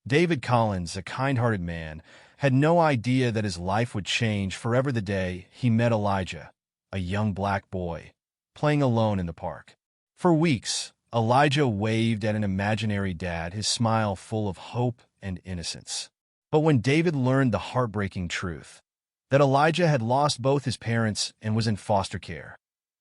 David Collins, a kind-hearted man, had no idea that his life would change forever the day he met Elijah, a young black boy, playing alone in the park. For weeks, Elijah waved at an imaginary dad, his smile full of hope and innocence. But when David learned the heartbreaking truth, that Elijah had lost both his parents and was in foster care,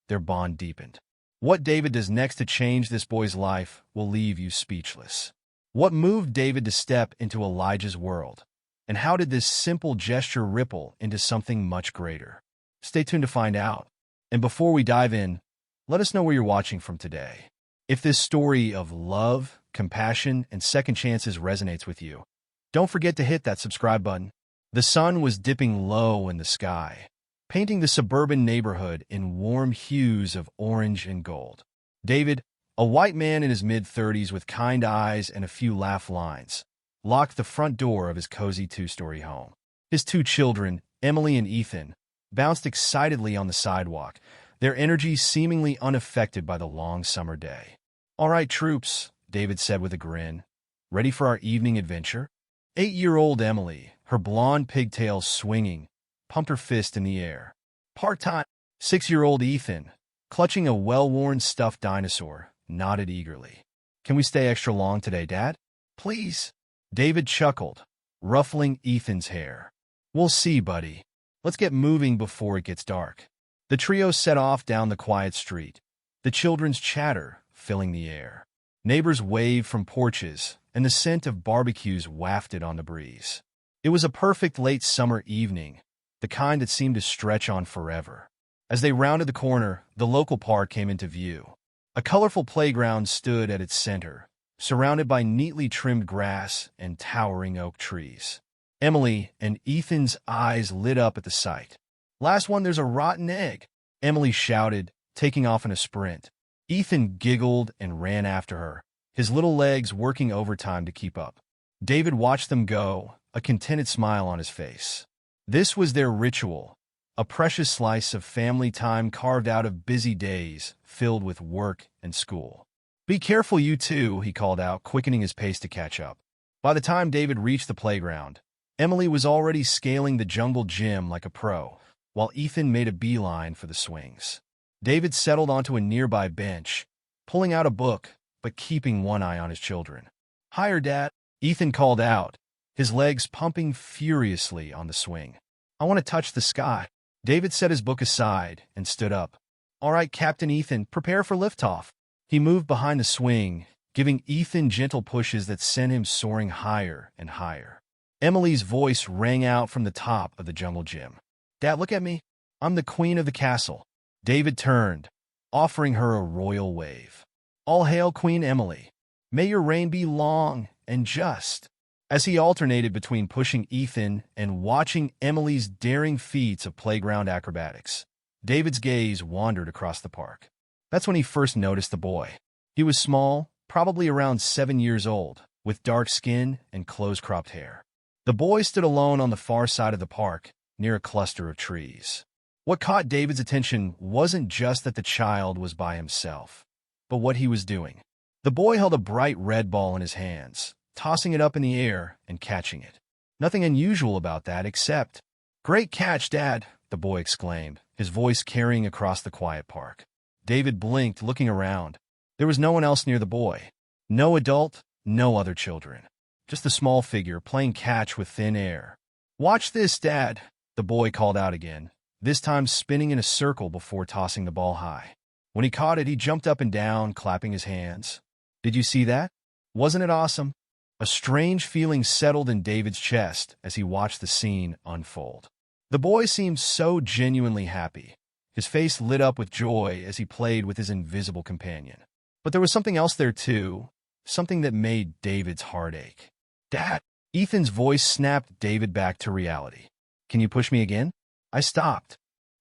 their bond deepened. What David does next to change this boy's life will leave you speechless. What moved David to step into Elijah's world? And how did this simple gesture ripple into something much greater? Stay tuned to find out. And before we dive in, let us know where you're watching from today. If this story of love, compassion, and second chances resonates with you, don't forget to hit that subscribe button. The sun was dipping low in the sky, painting the suburban neighborhood in warm hues of orange and gold. David, a white man in his mid-30s with kind eyes and a few laugh lines, locked the front door of his cozy two-story home. His two children, Emily and Ethan, bounced excitedly on the sidewalk, their energy seemingly unaffected by the long summer day. "All right, troops," David said with a grin. "Ready for our evening adventure?" 8-year-old Emily, her blonde pigtails swinging, pumped her fist in the air. "Part-time." 6-year-old Ethan, clutching a well-worn stuffed dinosaur, nodded eagerly. "Can we stay extra long today, Dad?" "Please." David chuckled, ruffling Ethan's hair. "We'll see, buddy. Let's get moving before it gets dark." The trio set off down the quiet street, the children's chatter filling the air. Neighbors waved from porches, and the scent of barbecues wafted on the breeze. It was a perfect late summer evening, the kind that seemed to stretch on forever. As they rounded the corner, the local park came into view. A colorful playground stood at its center, surrounded by neatly trimmed grass and towering oak trees. Emily and Ethan's eyes lit up at the sight. "Last one, there's a rotten egg," Emily shouted, taking off in a sprint. Ethan giggled and ran after her, his little legs working overtime to keep up. David watched them go, a contented smile on his face. This was their ritual, a precious slice of family time carved out of busy days filled with work and school. "Be careful, you two," he called out, quickening his pace to catch up. By the time David reached the playground, Emily was already scaling the jungle gym like a pro, while Ethan made a beeline for the swings. David settled onto a nearby bench, pulling out a book, but keeping one eye on his children. "Higher, Dad," Ethan called out, his legs pumping furiously on the swing. "I want to touch the sky." David set his book aside and stood up. "All right, Captain Ethan, prepare for liftoff." He moved behind the swing, giving Ethan gentle pushes that sent him soaring higher and higher. Emily's voice rang out from the top of the jungle gym. "Dad, look at me. I'm the queen of the castle." David turned, offering her a royal wave. "All hail, Queen Emily. May your reign be long and just." As he alternated between pushing Ethan and watching Emily's daring feats of playground acrobatics, David's gaze wandered across the park. That's when he first noticed the boy. He was small, probably around 7 years old, with dark skin and close-cropped hair. The boy stood alone on the far side of the park, near a cluster of trees. What caught David's attention wasn't just that the child was by himself, but what he was doing. The boy held a bright red ball in his hands, tossing it up in the air and catching it. Nothing unusual about that except, "Great catch, Dad," the boy exclaimed, his voice carrying across the quiet park. David blinked, looking around. There was no one else near the boy. No adult, no other children. Just a small figure playing catch with thin air. "Watch this, Dad," the boy called out again, this time spinning in a circle before tossing the ball high. When he caught it, he jumped up and down, clapping his hands. "Did you see that? Wasn't it awesome?" A strange feeling settled in David's chest as he watched the scene unfold. The boy seemed so genuinely happy. His face lit up with joy as he played with his invisible companion. But there was something else there too, something that made David's heart ache. "Dad!" Ethan's voice snapped David back to reality. "Can you push me again?" I stopped.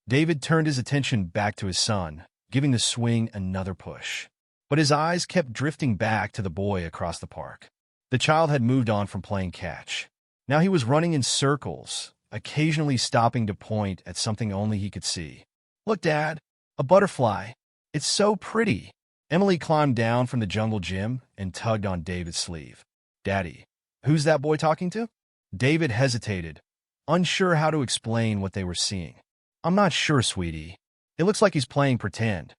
David turned his attention back to his son, giving the swing another push. But his eyes kept drifting back to the boy across the park. The child had moved on from playing catch. Now he was running in circles, occasionally stopping to point at something only he could see. "Look, Dad, a butterfly. It's so pretty." Emily climbed down from the jungle gym and tugged on David's sleeve. "Daddy, Who's that boy talking to? David hesitated, unsure how to explain what they were seeing. I'm not sure, sweetie. It looks like he's playing pretend.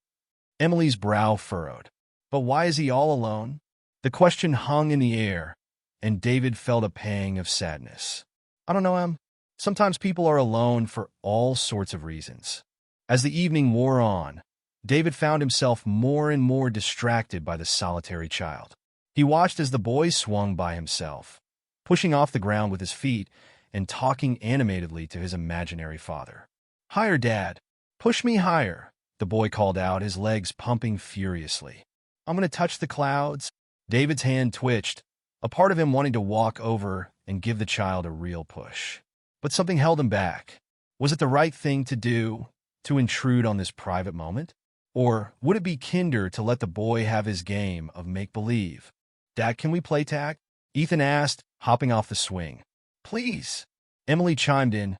Emily's brow furrowed. But why is he all alone? The question hung in the air, and David felt a pang of sadness. I don't know, Em. Sometimes people are alone for all sorts of reasons. As the evening wore on, David found himself more and more distracted by the solitary child. He watched as the boy swung by himself, pushing off the ground with his feet and talking animatedly to his imaginary father. "Higher, Dad. Push me higher," the boy called out, his legs pumping furiously. "I'm going to touch the clouds." David's hand twitched, a part of him wanting to walk over and give the child a real push. But something held him back. Was it the right thing to do, to intrude on this private moment? Or would it be kinder to let the boy have his game of make-believe? "Dad, can we play tag?" Ethan asked, hopping off the swing. "Please." Emily chimed in.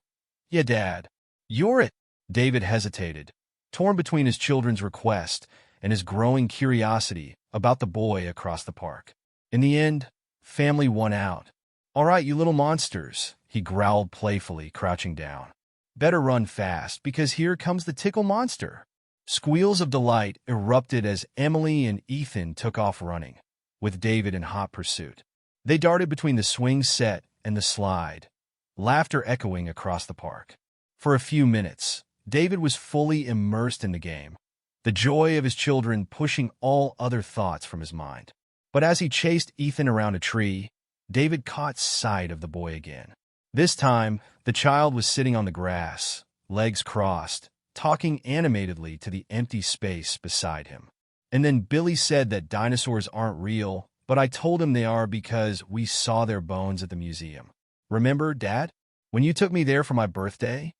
"Yeah, Dad. You're it." David hesitated, torn between his children's request and his growing curiosity about the boy across the park. In the end, family won out. "All right, you little monsters," he growled playfully, crouching down. "Better run fast, because here comes the tickle monster." Squeals of delight erupted as Emily and Ethan took off running, with David in hot pursuit. They darted between the swing set and the slide, laughter echoing across the park. For a few minutes, David was fully immersed in the game, the joy of his children pushing all other thoughts from his mind. But as he chased Ethan around a tree, David caught sight of the boy again. This time, the child was sitting on the grass, legs crossed, talking animatedly to the empty space beside him. "And then Billy said that dinosaurs aren't real, but I told him they are because we saw their bones at the museum. Remember, Dad, when you took me there for my birthday?"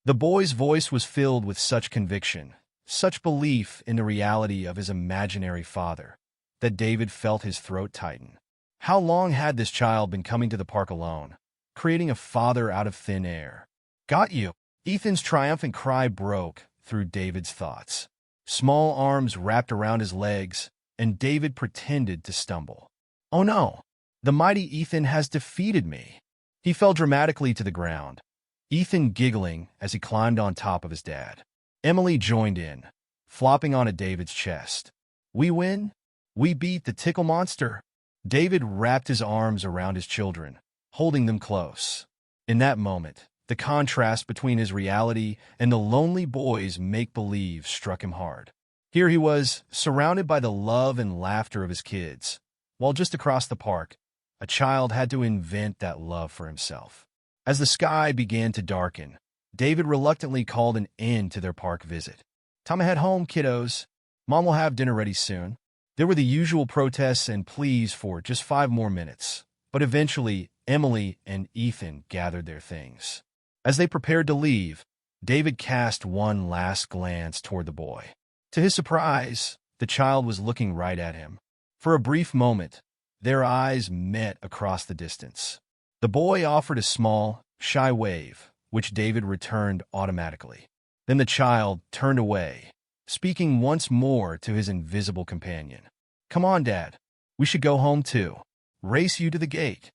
The boy's voice was filled with such conviction, such belief in the reality of his imaginary father, that David felt his throat tighten. How long had this child been coming to the park alone, creating a father out of thin air? "Got you!" Ethan's triumphant cry broke through David's thoughts. Small arms wrapped around his legs, and David pretended to stumble. "Oh no! The mighty Ethan has defeated me!" He fell dramatically to the ground, Ethan giggling as he climbed on top of his dad. Emily joined in, flopping onto David's chest. "We win? We beat the tickle monster?" David wrapped his arms around his children, holding them close. In that moment, the contrast between his reality and the lonely boy's make-believe struck him hard. Here he was, surrounded by the love and laughter of his kids, while just across the park, a child had to invent that love for himself. As the sky began to darken, David reluctantly called an end to their park visit. "Time to head home, kiddos. Mom will have dinner ready soon." There were the usual protests and pleas for just 5 more minutes, but eventually Emily and Ethan gathered their things. As they prepared to leave, David cast one last glance toward the boy. To his surprise, the child was looking right at him. For a brief moment, their eyes met across the distance. The boy offered a small, shy wave, which David returned automatically. Then the child turned away, speaking once more to his invisible companion. "Come on, Dad. We should go home too. Race you to the gate."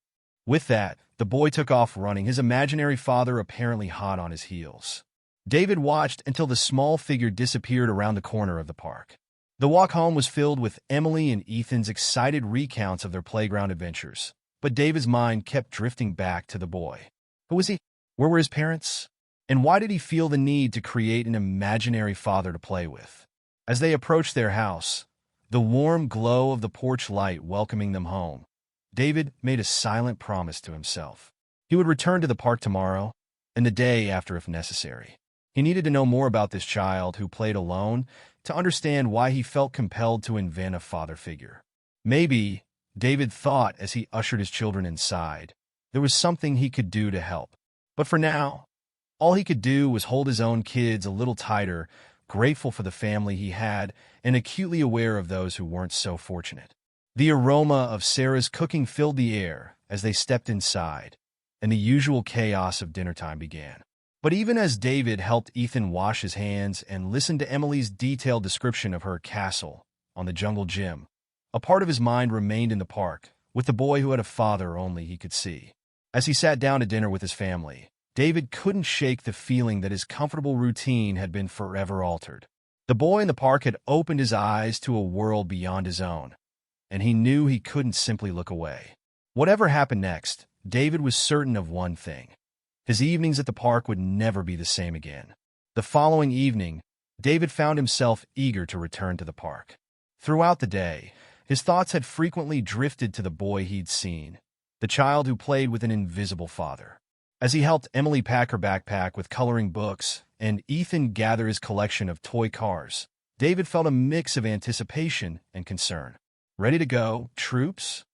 With that, the boy took off running, his imaginary father apparently hot on his heels. David watched until the small figure disappeared around the corner of the park. The walk home was filled with Emily and Ethan's excited recounts of their playground adventures, but David's mind kept drifting back to the boy. Who was he? Where were his parents? And why did he feel the need to create an imaginary father to play with? As they approached their house, the warm glow of the porch light welcoming them home, David made a silent promise to himself. He would return to the park tomorrow, and the day after if necessary. He needed to know more about this child who played alone to understand why he felt compelled to invent a father figure. Maybe, David thought as he ushered his children inside, there was something he could do to help. But for now, all he could do was hold his own kids a little tighter, grateful for the family he had and acutely aware of those who weren't so fortunate. The aroma of Sarah's cooking filled the air as they stepped inside, and the usual chaos of dinner time began. But even as David helped Ethan wash his hands and listened to Emily's detailed description of her castle on the jungle gym, a part of his mind remained in the park, with the boy who had a father only he could see. As he sat down to dinner with his family, David couldn't shake the feeling that his comfortable routine had been forever altered. The boy in the park had opened his eyes to a world beyond his own, and he knew he couldn't simply look away. Whatever happened next, David was certain of one thing. His evenings at the park would never be the same again. The following evening, David found himself eager to return to the park. Throughout the day, his thoughts had frequently drifted to the boy he'd seen, the child who played with an invisible father. As he helped Emily pack her backpack with coloring books and Ethan gather his collection of toy cars, David felt a mix of anticipation and concern. "Ready to go, troops?"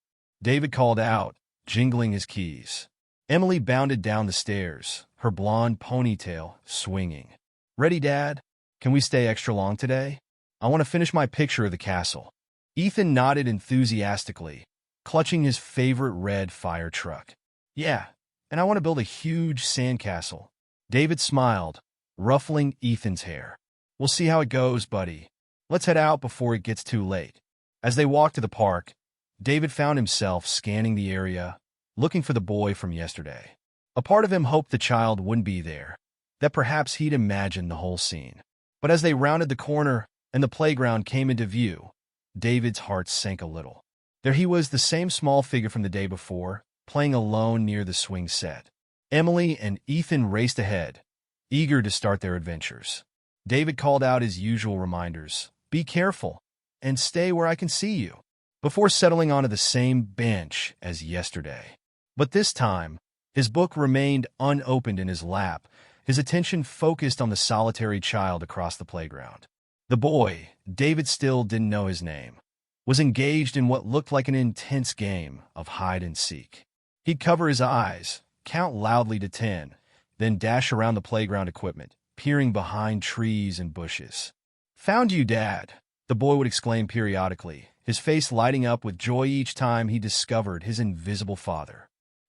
David called out, jingling his keys. Emily bounded down the stairs, her blonde ponytail swinging. "Ready, Dad? Can we stay extra long today? I want to finish my picture of the castle." Ethan nodded enthusiastically, clutching his favorite red fire truck. "Yeah, and I want to build a huge sandcastle." David smiled, ruffling Ethan's hair. "We'll see how it goes, buddy. Let's head out before it gets too late." As they walked to the park, David found himself scanning the area, looking for the boy from yesterday. A part of him hoped the child wouldn't be there, that perhaps he'd imagined the whole scene. But as they rounded the corner and the playground came into view, David's heart sank a little. There he was, the same small figure from the day before, playing alone near the swing set. Emily and Ethan raced ahead, eager to start their adventures. David called out his usual reminders, "Be careful, and stay where I can see you," before settling onto the same bench as yesterday. But this time, his book remained unopened in his lap, his attention focused on the solitary child across the playground. The boy, David still didn't know his name, was engaged in what looked like an intense game of hide-and-seek. He'd cover his eyes, count loudly to 10, then dash around the playground equipment, peering behind trees and bushes. "Found you, Dad," the boy would exclaim periodically, his face lighting up with joy each time he discovered his invisible father.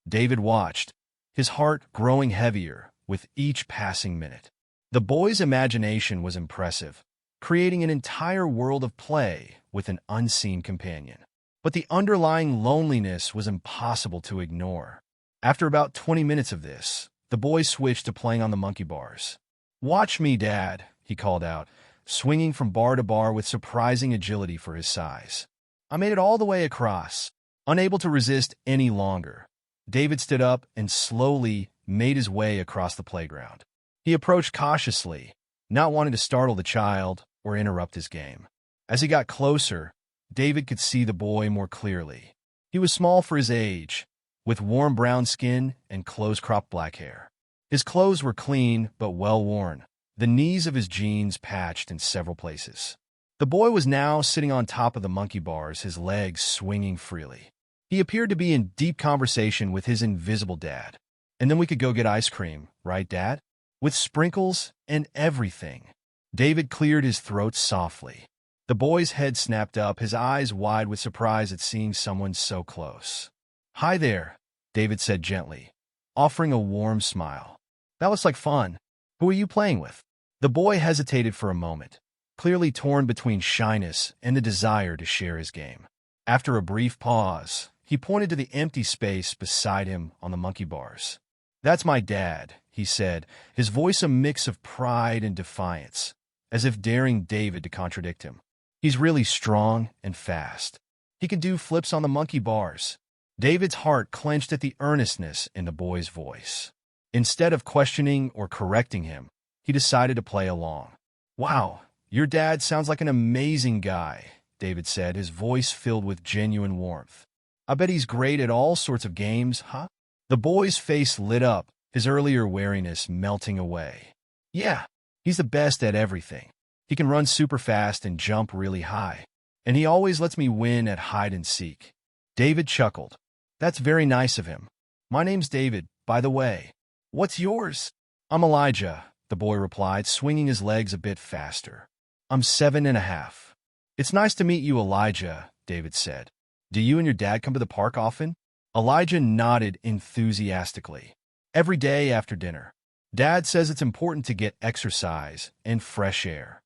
David watched, his heart growing heavier with each passing minute. The boy's imagination was impressive, creating an entire world of play with an unseen companion. But the underlying loneliness was impossible to ignore. After about 20 minutes of this, the boy switched to playing on the monkey bars. "Watch me, Dad," he called out, swinging from bar to bar with surprising agility for his size. I made it all the way across. Unable to resist any longer, David stood up and slowly made his way across the playground. He approached cautiously, not wanting to startle the child or interrupt his game. As he got closer, David could see the boy more clearly. He was small for his age, with warm brown skin and close-cropped black hair. His clothes were clean but well-worn, the knees of his jeans patched in several places. The boy was now sitting on top of the monkey bars, his legs swinging freely. He appeared to be in deep conversation with his invisible dad. "And then we could go get ice cream, right, Dad? With sprinkles and everything." David cleared his throat softly. The boy's head snapped up, his eyes wide with surprise at seeing someone so close. "Hi there," David said gently, offering a warm smile. "That looks like fun. Who are you playing with?" The boy hesitated for a moment, clearly torn between shyness and the desire to share his game. After a brief pause, he pointed to the empty space beside him on the monkey bars. "That's my dad," he said, his voice a mix of pride and defiance, as if daring David to contradict him. "He's really strong and fast. He can do flips on the monkey bars." David's heart clenched at the earnestness in the boy's voice. Instead of questioning or correcting him, he decided to play along. "Wow, your dad sounds like an amazing guy," David said, his voice filled with genuine warmth. "I bet he's great at all sorts of games, huh?" The boy's face lit up, his earlier wariness melting away. "Yeah, he's the best at everything. He can run super fast and jump really high. And he always lets me win at hide and seek." David chuckled. "That's very nice of him. My name's David, by the way. What's yours?" "I'm Elijah," the boy replied, swinging his legs a bit faster. "I'm 7.5. "It's nice to meet you, Elijah," David said. "Do you and your dad come to the park often?" Elijah nodded enthusiastically. "Every day after dinner. Dad says it's important to get exercise and fresh air."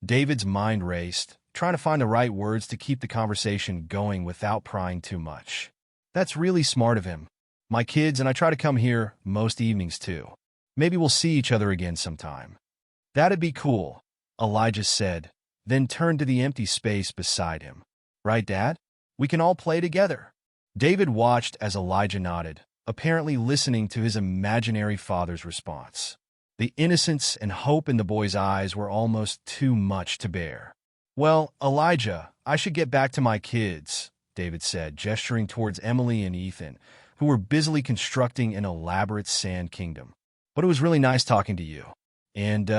David's mind raced, trying to find the right words to keep the conversation going without prying too much. That's really smart of him. My kids and I try to come here most evenings too. Maybe we'll see each other again sometime. That'd be cool, Elijah said, then turned to the empty space beside him. Right, Dad? We can all play together. David watched as Elijah nodded, apparently listening to his imaginary father's response. The innocence and hope in the boy's eyes were almost too much to bear. Well, Elijah, I should get back to my kids, David said, gesturing towards Emily and Ethan, who were busily constructing an elaborate sand kingdom. But it was really nice talking to you. And,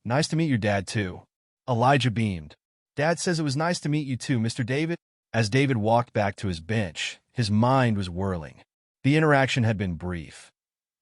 nice to meet your dad, too. Elijah beamed. Dad says it was nice to meet you, too, Mr. David. As David walked back to his bench, his mind was whirling. The interaction had been brief,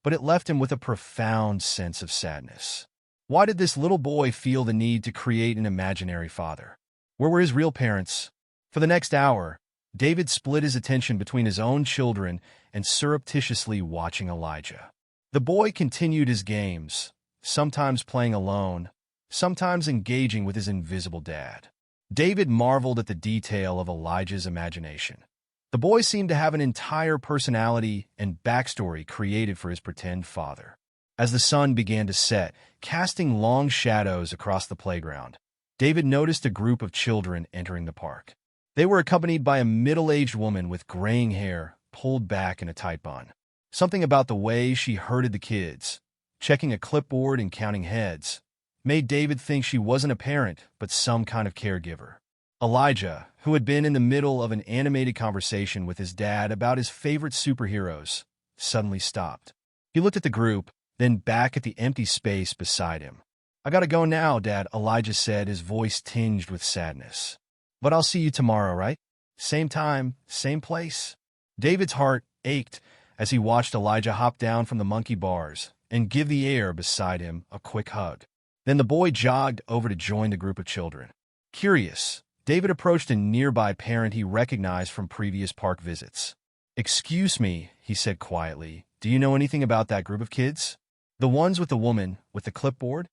but it left him with a profound sense of sadness. Why did this little boy feel the need to create an imaginary father? Where were his real parents? For the next hour, David split his attention between his own children and surreptitiously watching Elijah. The boy continued his games, sometimes playing alone, sometimes engaging with his invisible dad. David marveled at the detail of Elijah's imagination. The boy seemed to have an entire personality and backstory created for his pretend father. As the sun began to set, casting long shadows across the playground, David noticed a group of children entering the park. They were accompanied by a middle-aged woman with graying hair pulled back in a tight bun. Something about the way she herded the kids, checking a clipboard and counting heads, made David think she wasn't a parent, but some kind of caregiver. Elijah, who had been in the middle of an animated conversation with his dad about his favorite superheroes, suddenly stopped. He looked at the group, then back at the empty space beside him. I gotta go now, Dad, Elijah said, his voice tinged with sadness. But I'll see you tomorrow, right? Same time, same place. David's heart ached as he watched Elijah hop down from the monkey bars and give the air beside him a quick hug. Then the boy jogged over to join the group of children. Curious, David approached a nearby parent he recognized from previous park visits. Excuse me, he said quietly, do you know anything about that group of kids? The ones with the woman with the clipboard?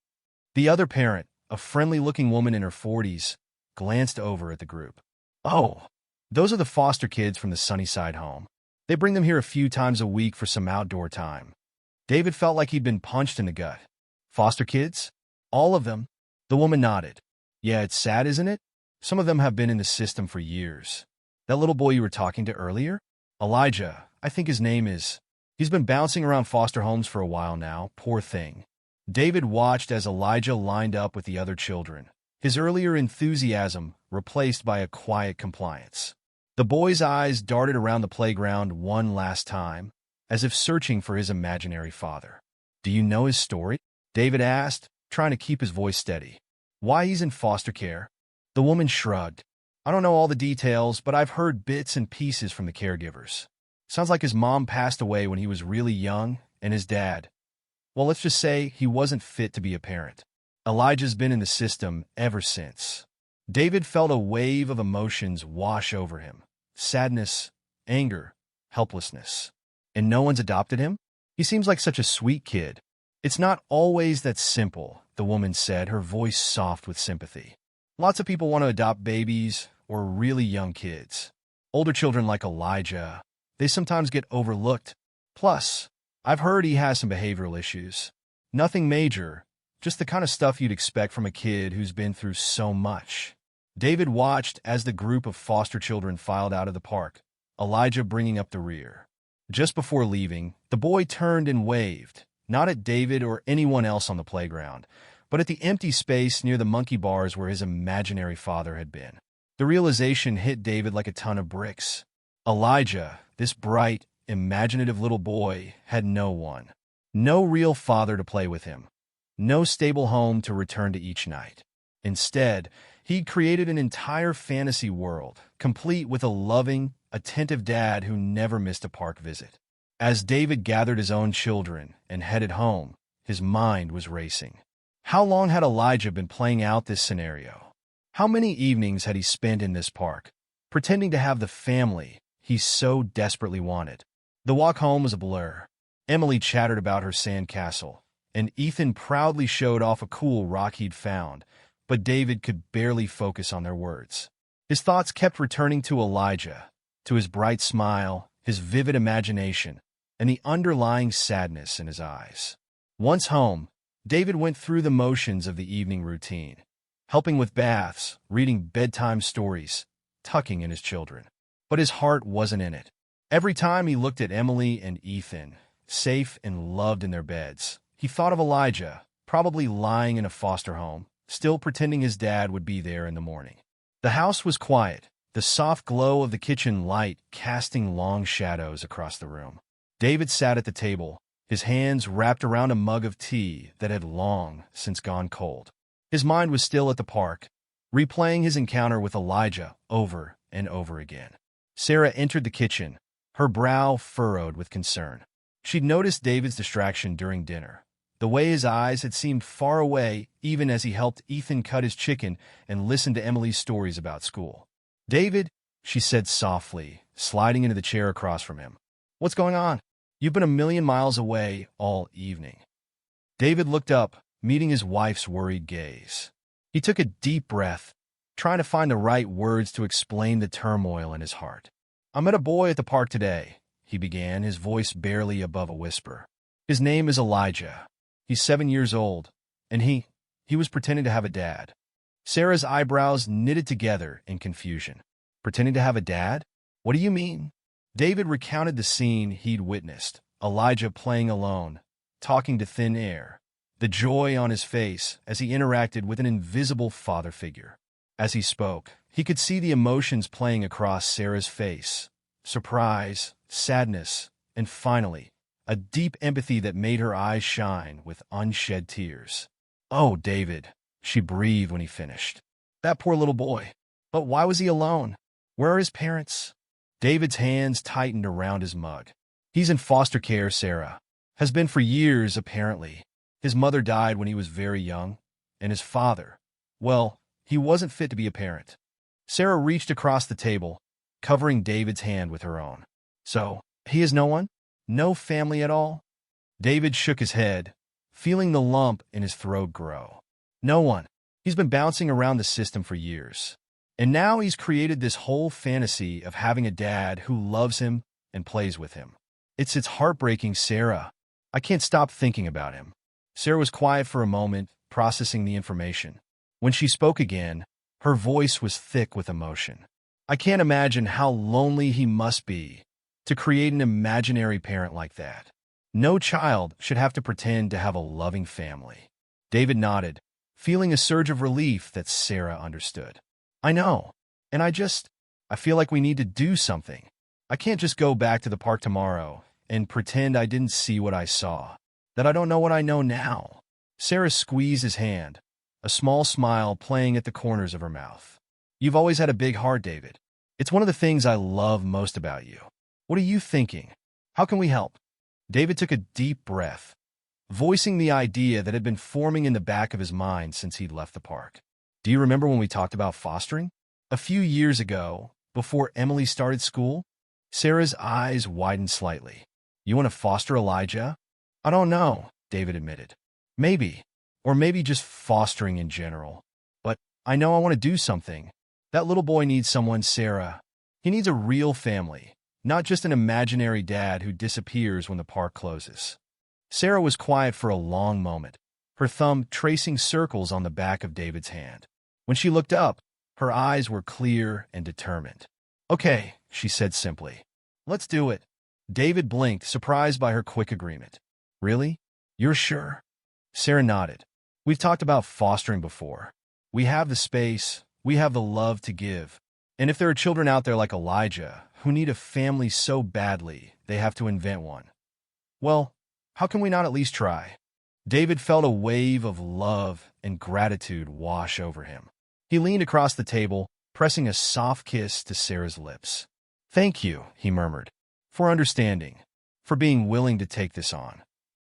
The other parent, a friendly-looking woman in her 40s, glanced over at the group. Oh, those are the foster kids from the Sunnyside home. They bring them here a few times a week for some outdoor time. David felt like he'd been punched in the gut. Foster kids? All of them? The woman nodded. Yeah, it's sad, isn't it? Some of them have been in the system for years. That little boy you were talking to earlier? Elijah, I think his name is. He's been bouncing around foster homes for a while now, poor thing. David watched as Elijah lined up with the other children, his earlier enthusiasm replaced by a quiet compliance. The boy's eyes darted around the playground one last time, as if searching for his imaginary father. Do you know his story? David asked, trying to keep his voice steady. Why he's in foster care? The woman shrugged. I don't know all the details, but I've heard bits and pieces from the caregivers. Sounds like his mom passed away when he was really young, and his dad. Well, let's just say he wasn't fit to be a parent. Elijah's been in the system ever since. David felt a wave of emotions wash over him. Sadness, anger, helplessness. And no one's adopted him? He seems like such a sweet kid. It's not always that simple, the woman said, her voice soft with sympathy. Lots of people want to adopt babies or really young kids. Older children like Elijah, they sometimes get overlooked. Plus, I've heard he has some behavioral issues. Nothing major, just the kind of stuff you'd expect from a kid who's been through so much. David watched as the group of foster children filed out of the park, Elijah bringing up the rear. Just before leaving, the boy turned and waved, not at David or anyone else on the playground, but at the empty space near the monkey bars where his imaginary father had been. The realization hit David like a ton of bricks. Elijah, this bright, imaginative little boy, had no one. No real father to play with him. No stable home to return to each night. Instead, he'd created an entire fantasy world, complete with a loving, attentive dad who never missed a park visit. As David gathered his own children and headed home, his mind was racing. How long had Elijah been playing out this scenario? How many evenings had he spent in this park, pretending to have the family he so desperately wanted? The walk home was a blur. Emily chattered about her sand castle, and Ethan proudly showed off a cool rock he'd found, but David could barely focus on their words. His thoughts kept returning to Elijah, to his bright smile, his vivid imagination, and the underlying sadness in his eyes. Once home, David went through the motions of the evening routine, helping with baths, reading bedtime stories, tucking in his children. But his heart wasn't in it. Every time he looked at Emily and Ethan, safe and loved in their beds, he thought of Elijah, probably lying in a foster home, still pretending his dad would be there in the morning. The house was quiet, the soft glow of the kitchen light casting long shadows across the room. David sat at the table, his hands wrapped around a mug of tea that had long since gone cold. His mind was still at the park, replaying his encounter with Elijah over and over again. Sarah entered the kitchen, her brow furrowed with concern. She'd noticed David's distraction during dinner, the way his eyes had seemed far away even as he helped Ethan cut his chicken and listened to Emily's stories about school. "David," she said softly, sliding into the chair across from him. "What's going on? You've been a million miles away all evening." David looked up, meeting his wife's worried gaze. He took a deep breath, trying to find the right words to explain the turmoil in his heart. "I met a boy at the park today," he began, his voice barely above a whisper. "His name is Elijah. He's 7 years old, and he was pretending to have a dad." Sarah's eyebrows knitted together in confusion. "Pretending to have a dad? What do you mean?" David recounted the scene he'd witnessed, Elijah playing alone, talking to thin air, the joy on his face as he interacted with an invisible father figure. As he spoke, he could see the emotions playing across Sarah's face: surprise, sadness, and finally, a deep empathy that made her eyes shine with unshed tears. "Oh, David," she breathed when he finished. "That poor little boy. But why was he alone? Where are his parents?" David's hands tightened around his mug. "He's in foster care, Sarah. Has been for years, apparently. His mother died when he was very young, and his father, well, he wasn't fit to be a parent." Sarah reached across the table, covering David's hand with her own. "So, he has no one? No family at all?" David shook his head, feeling the lump in his throat grow. "No one. He's been bouncing around the system for years. And now he's created this whole fantasy of having a dad who loves him and plays with him. It's heartbreaking, Sarah. I can't stop thinking about him." Sarah was quiet for a moment, processing the information. When she spoke again, her voice was thick with emotion. "I can't imagine how lonely he must be to create an imaginary parent like that. No child should have to pretend to have a loving family." David nodded, feeling a surge of relief that Sarah understood. "I know, and I feel like we need to do something. I can't just go back to the park tomorrow and pretend I didn't see what I saw, that I don't know what I know now." Sarah squeezed his hand, a small smile playing at the corners of her mouth. "You've always had a big heart, David. It's one of the things I love most about you. What are you thinking? How can we help?" David took a deep breath, voicing the idea that had been forming in the back of his mind since he'd left the park. "Do you remember when we talked about fostering? A few years ago, before Emily started school?" Sarah's eyes widened slightly. "You want to foster Elijah?" "I don't know," David admitted. "Maybe, or maybe just fostering in general. But I know I want to do something. That little boy needs someone, Sarah. He needs a real family, not just an imaginary dad who disappears when the park closes." Sarah was quiet for a long moment, her thumb tracing circles on the back of David's hand. When she looked up, her eyes were clear and determined. "Okay," she said simply. "Let's do it." David blinked, surprised by her quick agreement. "Really? You're sure?" Sarah nodded. "We've talked about fostering before. We have the space, we have the love to give. And if there are children out there like Elijah who need a family so badly they have to invent one, well, how can we not at least try?" David felt a wave of love and gratitude wash over him. He leaned across the table, pressing a soft kiss to Sarah's lips. "Thank you," he murmured, "for understanding, for being willing to take this on."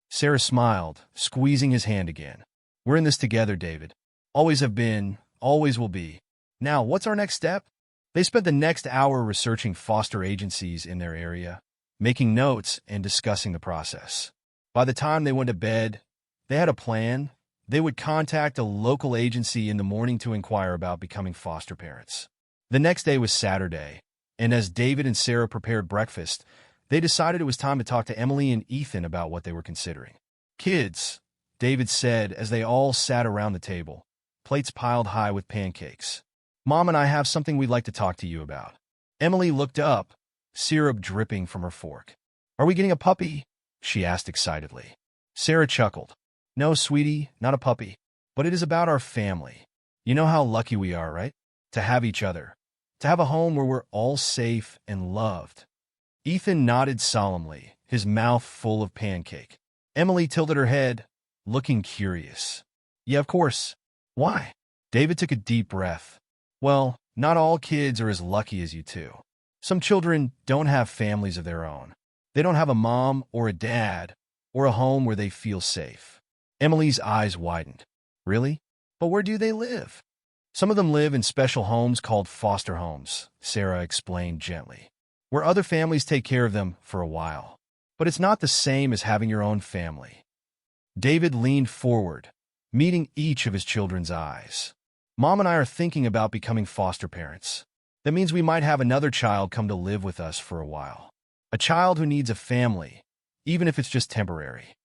Sarah smiled, squeezing his hand again. "We're in this together, David. Always have been, always will be. Now, what's our next step?" They spent the next hour researching foster agencies in their area, making notes and discussing the process. By the time they went to bed, they had a plan, they would contact a local agency in the morning to inquire about becoming foster parents. The next day was Saturday, and as David and Sarah prepared breakfast, they decided it was time to talk to Emily and Ethan about what they were considering. "Kids," David said as they all sat around the table, plates piled high with pancakes. "Mom and I have something we'd like to talk to you about." Emily looked up, syrup dripping from her fork. "Are we getting a puppy?" she asked excitedly. Sarah chuckled. "No, sweetie, not a puppy. But it is about our family. You know how lucky we are, right? To have each other. To have a home where we're all safe and loved." Ethan nodded solemnly, his mouth full of pancake. Emily tilted her head, looking curious. "Yeah, of course. Why?" David took a deep breath. "Well, not all kids are as lucky as you two. Some children don't have families of their own. They don't have a mom or a dad or a home where they feel safe." Emily's eyes widened. "Really? But where do they live?" "Some of them live in special homes called foster homes," Sarah explained gently, "where other families take care of them for a while. But it's not the same as having your own family." David leaned forward, meeting each of his children's eyes. "Mom and I are thinking about becoming foster parents. That means we might have another child come to live with us for a while. A child who needs a family, even if it's just temporary."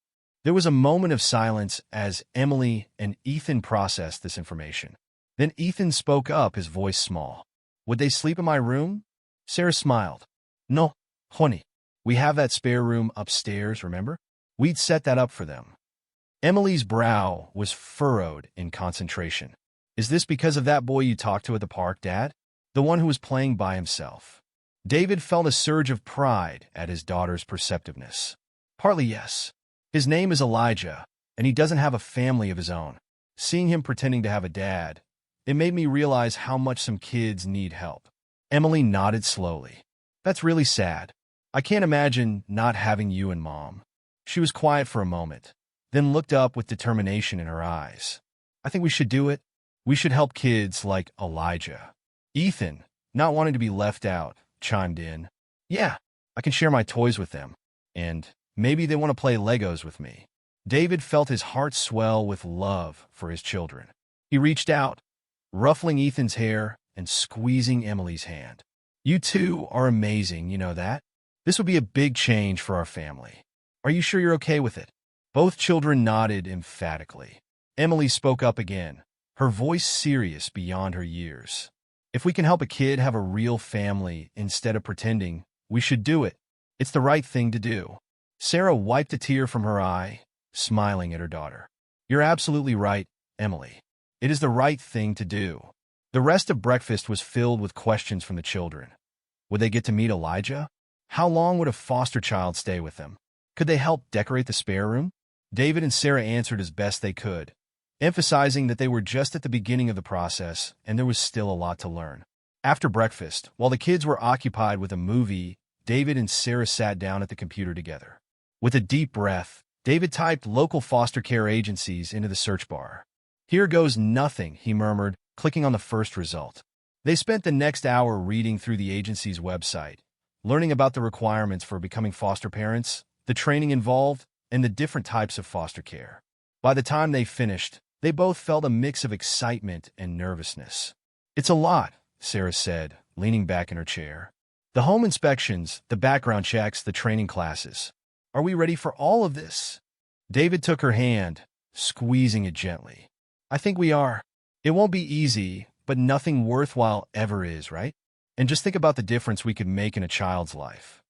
There was a moment of silence as Emily and Ethan processed this information. Then Ethan spoke up, his voice small. "Would they sleep in my room?" Sarah smiled. "No, honey. We have that spare room upstairs, remember? We'd set that up for them." Emily's brow was furrowed in concentration. "Is this because of that boy you talked to at the park, Dad? The one who was playing by himself?" David felt a surge of pride at his daughter's perceptiveness. "Partly yes. His name is Elijah, and he doesn't have a family of his own. Seeing him pretending to have a dad, it made me realize how much some kids need help." Emily nodded slowly. "That's really sad. I can't imagine not having you and Mom." She was quiet for a moment, then looked up with determination in her eyes. "I think we should do it. We should help kids like Elijah." Ethan, not wanting to be left out, chimed in. "Yeah, I can share my toys with them. And maybe they want to play Legos with me." David felt his heart swell with love for his children. He reached out, ruffling Ethan's hair and squeezing Emily's hand. "You two are amazing, you know that? This would be a big change for our family. Are you sure you're okay with it?" Both children nodded emphatically. Emily spoke up again, her voice serious beyond her years. "If we can help a kid have a real family instead of pretending, we should do it. It's the right thing to do." Sarah wiped a tear from her eye, smiling at her daughter. "You're absolutely right, Emily. It is the right thing to do." The rest of breakfast was filled with questions from the children. Would they get to meet Elijah? How long would a foster child stay with them? Could they help decorate the spare room? David and Sarah answered as best they could, emphasizing that they were just at the beginning of the process and there was still a lot to learn. After breakfast, while the kids were occupied with a movie, David and Sarah sat down at the computer together. With a deep breath, David typed local foster care agencies into the search bar. "Here goes nothing," he murmured, clicking on the first result. They spent the next hour reading through the agency's website, learning about the requirements for becoming foster parents, the training involved, and the different types of foster care. By the time they finished, they both felt a mix of excitement and nervousness. "It's a lot," Sarah said, leaning back in her chair. "The home inspections, the background checks, the training classes. Are we ready for all of this?" David took her hand, squeezing it gently. "I think we are. It won't be easy, but nothing worthwhile ever is, right? And just think about the difference we could make in a child's life."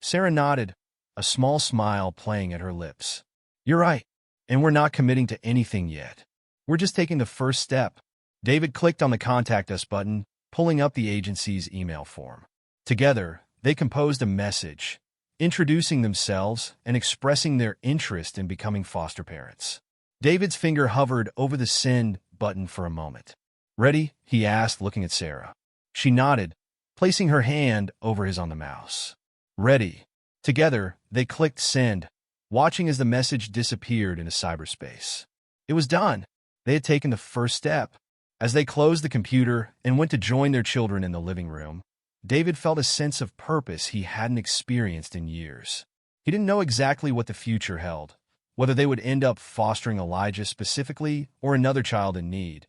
Sarah nodded, a small smile playing at her lips. "You're right, and we're not committing to anything yet. We're just taking the first step." David clicked on the Contact Us button, pulling up the agency's email form. Together, they composed a message, introducing themselves and expressing their interest in becoming foster parents. David's finger hovered over the send button for a moment. "Ready?" he asked, looking at Sarah. She nodded, placing her hand over his on the mouse. "Ready." Together, they clicked send, watching as the message disappeared into cyberspace. It was done. They had taken the first step. As they closed the computer and went to join their children in the living room, David felt a sense of purpose he hadn't experienced in years. He didn't know exactly what the future held, whether they would end up fostering Elijah specifically or another child in need,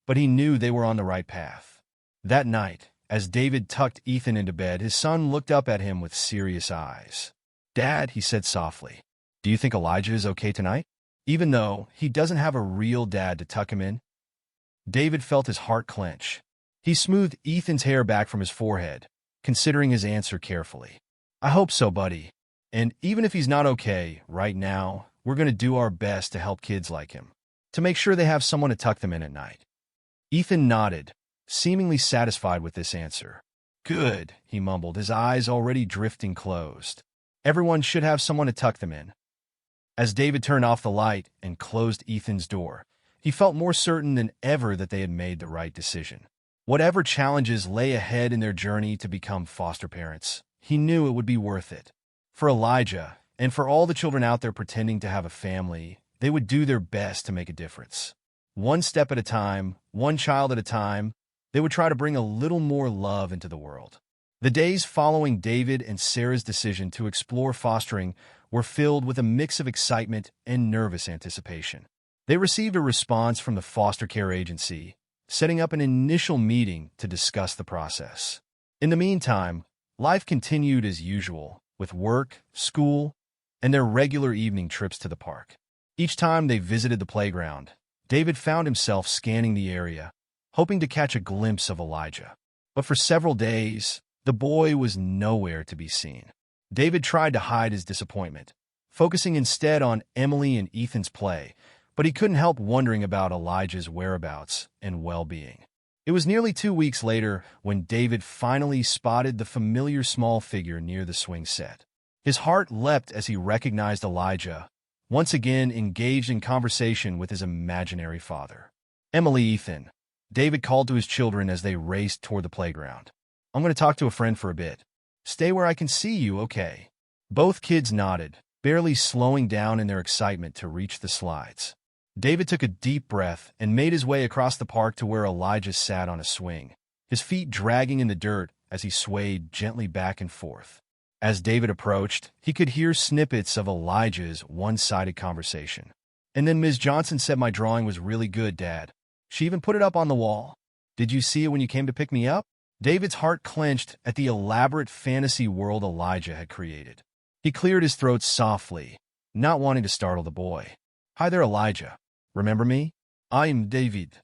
but he knew they were on the right path. That night, as David tucked Ethan into bed, his son looked up at him with serious eyes. "Dad," he said softly, "do you think Elijah is okay tonight?" Even though he doesn't have a real dad to tuck him in, David felt his heart clench. He smoothed Ethan's hair back from his forehead, considering his answer carefully. "I hope so, buddy. And even if he's not okay right now, we're going to do our best to help kids like him, to make sure they have someone to tuck them in at night." Ethan nodded, seemingly satisfied with this answer. "Good," he mumbled, his eyes already drifting closed. "Everyone should have someone to tuck them in." As David turned off the light and closed Ethan's door, he felt more certain than ever that they had made the right decision. Whatever challenges lay ahead in their journey to become foster parents, he knew it would be worth it. For Elijah, and for all the children out there pretending to have a family, they would do their best to make a difference. One step at a time, one child at a time, they would try to bring a little more love into the world. The days following David and Sarah's decision to explore fostering were filled with a mix of excitement and nervous anticipation. They received a response from the foster care agency, setting up an initial meeting to discuss the process. In the meantime, life continued as usual, with work, school, and their regular evening trips to the park. Each time they visited the playground, David found himself scanning the area, hoping to catch a glimpse of Elijah. But for several days, the boy was nowhere to be seen. David tried to hide his disappointment, focusing instead on Emily and Ethan's play, but he couldn't help wondering about Elijah's whereabouts and well-being. It was nearly 2 weeks later when David finally spotted the familiar small figure near the swing set. His heart leapt as he recognized Elijah, once again engaged in conversation with his imaginary father. "Emily, Ethan," David called to his children as they raced toward the playground. "I'm going to talk to a friend for a bit. Stay where I can see you, okay?" Both kids nodded, barely slowing down in their excitement to reach the slides. David took a deep breath and made his way across the park to where Elijah sat on a swing, his feet dragging in the dirt as he swayed gently back and forth. As David approached, he could hear snippets of Elijah's one-sided conversation. "And then Ms. Johnson said my drawing was really good, Dad. She even put it up on the wall. Did you see it when you came to pick me up?" David's heart clenched at the elaborate fantasy world Elijah had created. He cleared his throat softly, not wanting to startle the boy. "Hi there, Elijah. Remember me? I'm David."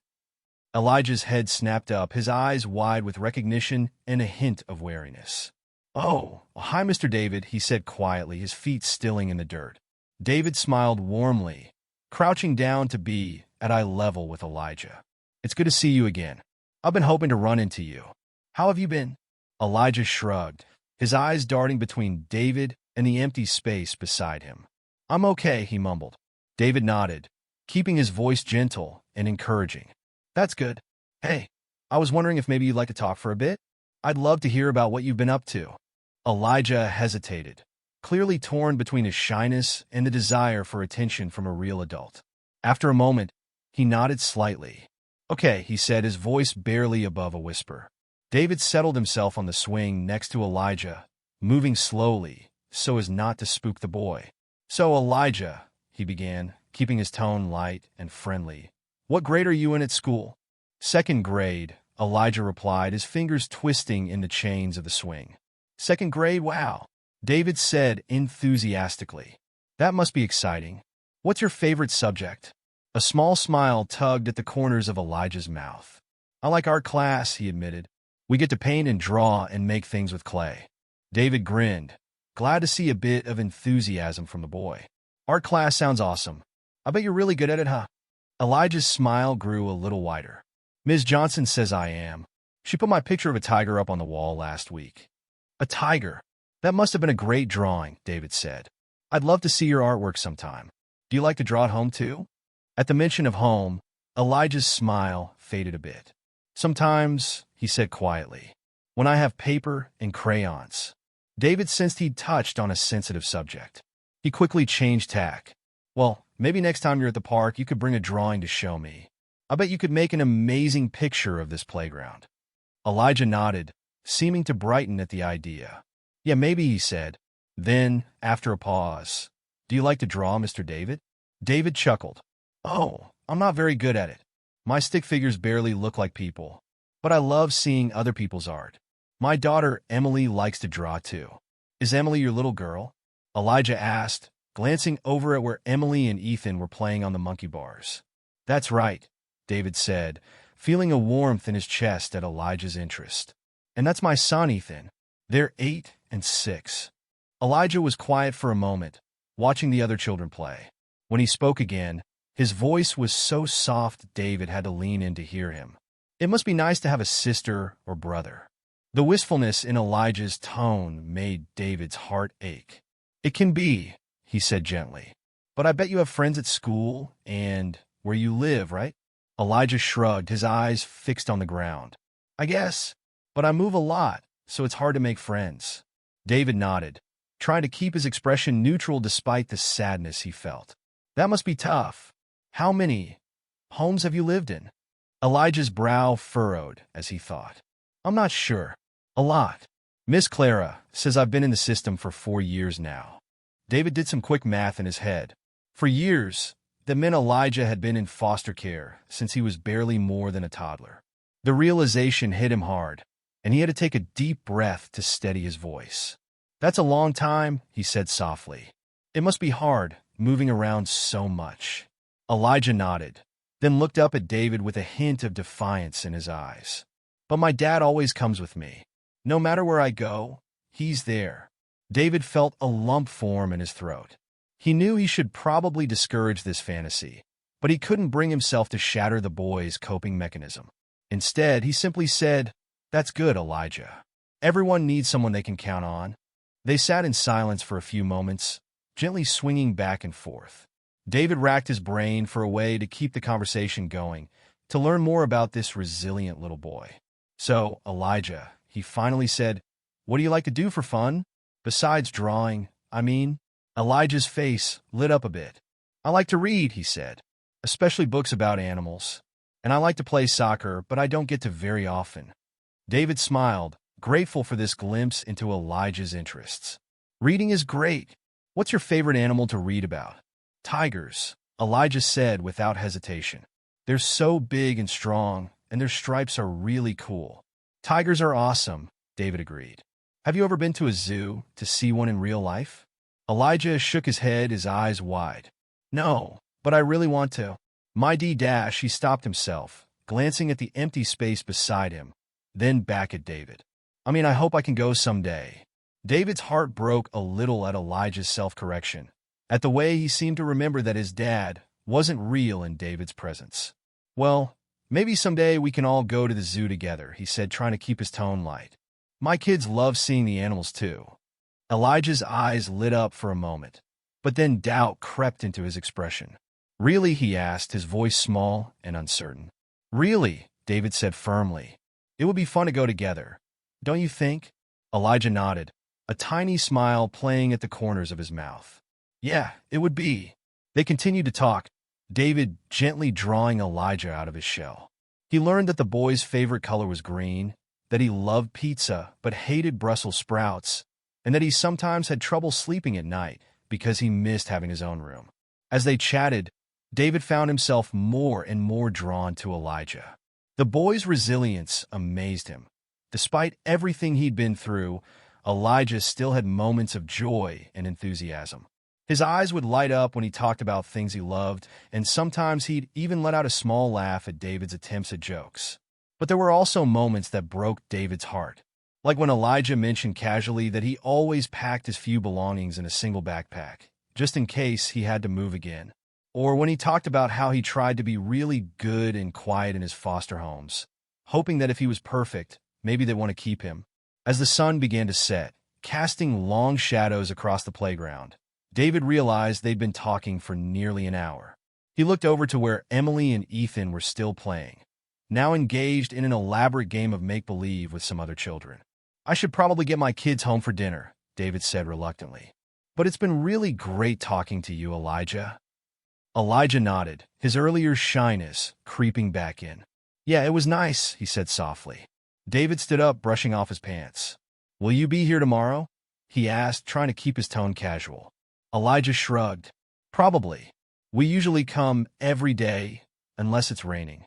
Elijah's head snapped up, his eyes wide with recognition and a hint of wariness. "Oh, hi, Mr. David," he said quietly, his feet stilling in the dirt. David smiled warmly, crouching down to be at eye level with Elijah. "It's good to see you again. I've been hoping to run into you. How have you been?" Elijah shrugged, his eyes darting between David and the empty space beside him. "I'm okay," he mumbled. David nodded, keeping his voice gentle and encouraging. "That's good. Hey, I was wondering if maybe you'd like to talk for a bit? I'd love to hear about what you've been up to." Elijah hesitated, clearly torn between his shyness and the desire for attention from a real adult. After a moment, he nodded slightly. "Okay," he said, his voice barely above a whisper. David settled himself on the swing next to Elijah, moving slowly so as not to spook the boy. "So, Elijah," he began, keeping his tone light and friendly, "what grade are you in at school?" "Second grade," Elijah replied, his fingers twisting in the chains of the swing. "Second grade? Wow," David said enthusiastically. "That must be exciting. What's your favorite subject?" A small smile tugged at the corners of Elijah's mouth. "I like art class," he admitted. "We get to paint and draw and make things with clay." David grinned, glad to see a bit of enthusiasm from the boy. "Art class sounds awesome. I bet you're really good at it, huh?" Elijah's smile grew a little wider. "Ms. Johnson says I am. She put my picture of a tiger up on the wall last week." "A tiger? That must have been a great drawing," David said. "I'd love to see your artwork sometime. Do you like to draw at home too?" At the mention of home, Elijah's smile faded a bit. "Sometimes," he said quietly, "when I have paper and crayons." David sensed he'd touched on a sensitive subject. He quickly changed tack. "Well, maybe next time you're at the park, you could bring a drawing to show me. I bet you could make an amazing picture of this playground." Elijah nodded, seeming to brighten at the idea. "Yeah, maybe," he said. Then, after a pause, "Do you like to draw, Mr. David?" David chuckled. Oh, I'm not very good at it. My stick figures barely look like people. But I love seeing other people's art. My daughter, Emily, likes to draw too. Is Emily your little girl? Elijah asked, glancing over at where Emily and Ethan were playing on the monkey bars. That's right, David said, feeling a warmth in his chest at Elijah's interest. And that's my son, Ethan. They're 8 and 6. Elijah was quiet for a moment, watching the other children play. When he spoke again, his voice was so soft David had to lean in to hear him. It must be nice to have a sister or brother. The wistfulness in Elijah's tone made David's heart ache. It can be, he said gently. But I bet you have friends at school and where you live, right? Elijah shrugged, his eyes fixed on the ground. I guess, but I move a lot, so it's hard to make friends. David nodded, trying to keep his expression neutral despite the sadness he felt. That must be tough. How many homes have you lived in? Elijah's brow furrowed as he thought. I'm not sure. A lot. Miss Clara says I've been in the system for 4 years now. David did some quick math in his head. For years, that meant Elijah had been in foster care since he was barely more than a toddler. The realization hit him hard, and he had to take a deep breath to steady his voice. That's a long time, he said softly. It must be hard, moving around so much. Elijah nodded, then looked up at David with a hint of defiance in his eyes. But my dad always comes with me. No matter where I go, he's there. David felt a lump form in his throat. He knew he should probably discourage this fantasy, but he couldn't bring himself to shatter the boy's coping mechanism. Instead, he simply said, That's good, Elijah. Everyone needs someone they can count on. They sat in silence for a few moments, gently swinging back and forth. David racked his brain for a way to keep the conversation going, to learn more about this resilient little boy. So, Elijah, he finally said, What do you like to do for fun? Besides drawing, I mean. Elijah's face lit up a bit. I like to read, he said, especially books about animals. And I like to play soccer, but I don't get to very often. David smiled, grateful for this glimpse into Elijah's interests. Reading is great. What's your favorite animal to read about? Tigers, Elijah said without hesitation. They're so big and strong, and their stripes are really cool. Tigers are awesome, David agreed. Have you ever been to a zoo to see one in real life? Elijah shook his head, his eyes wide. No, but I really want to. My D-dash, he stopped himself, glancing at the empty space beside him, then back at David. I mean, I hope I can go someday. David's heart broke a little at Elijah's self-correction, at the way he seemed to remember that his dad wasn't real in David's presence. Well, maybe someday we can all go to the zoo together, he said, trying to keep his tone light. My kids love seeing the animals too. Elijah's eyes lit up for a moment, but then doubt crept into his expression. Really, he asked, his voice small and uncertain. Really, David said firmly. It would be fun to go together. Don't you think? Elijah nodded, a tiny smile playing at the corners of his mouth. Yeah, it would be. They continued to talk, David gently drawing Elijah out of his shell. He learned that the boy's favorite color was green, that he loved pizza but hated Brussels sprouts, and that he sometimes had trouble sleeping at night because he missed having his own room. As they chatted, David found himself more and more drawn to Elijah. The boy's resilience amazed him. Despite everything he'd been through, Elijah still had moments of joy and enthusiasm. His eyes would light up when he talked about things he loved, and sometimes he'd even let out a small laugh at David's attempts at jokes. But there were also moments that broke David's heart. Like when Elijah mentioned casually that he always packed his few belongings in a single backpack, just in case he had to move again. Or when he talked about how he tried to be really good and quiet in his foster homes, hoping that if he was perfect, maybe they'd want to keep him. As the sun began to set, casting long shadows across the playground, David realized they'd been talking for nearly an hour. He looked over to where Emily and Ethan were still playing, now engaged in an elaborate game of make-believe with some other children. I should probably get my kids home for dinner, David said reluctantly. But it's been really great talking to you, Elijah. Elijah nodded, his earlier shyness creeping back in. Yeah, it was nice, he said softly. David stood up, brushing off his pants. Will you be here tomorrow? He asked, trying to keep his tone casual. Elijah shrugged. Probably. We usually come every day, unless it's raining.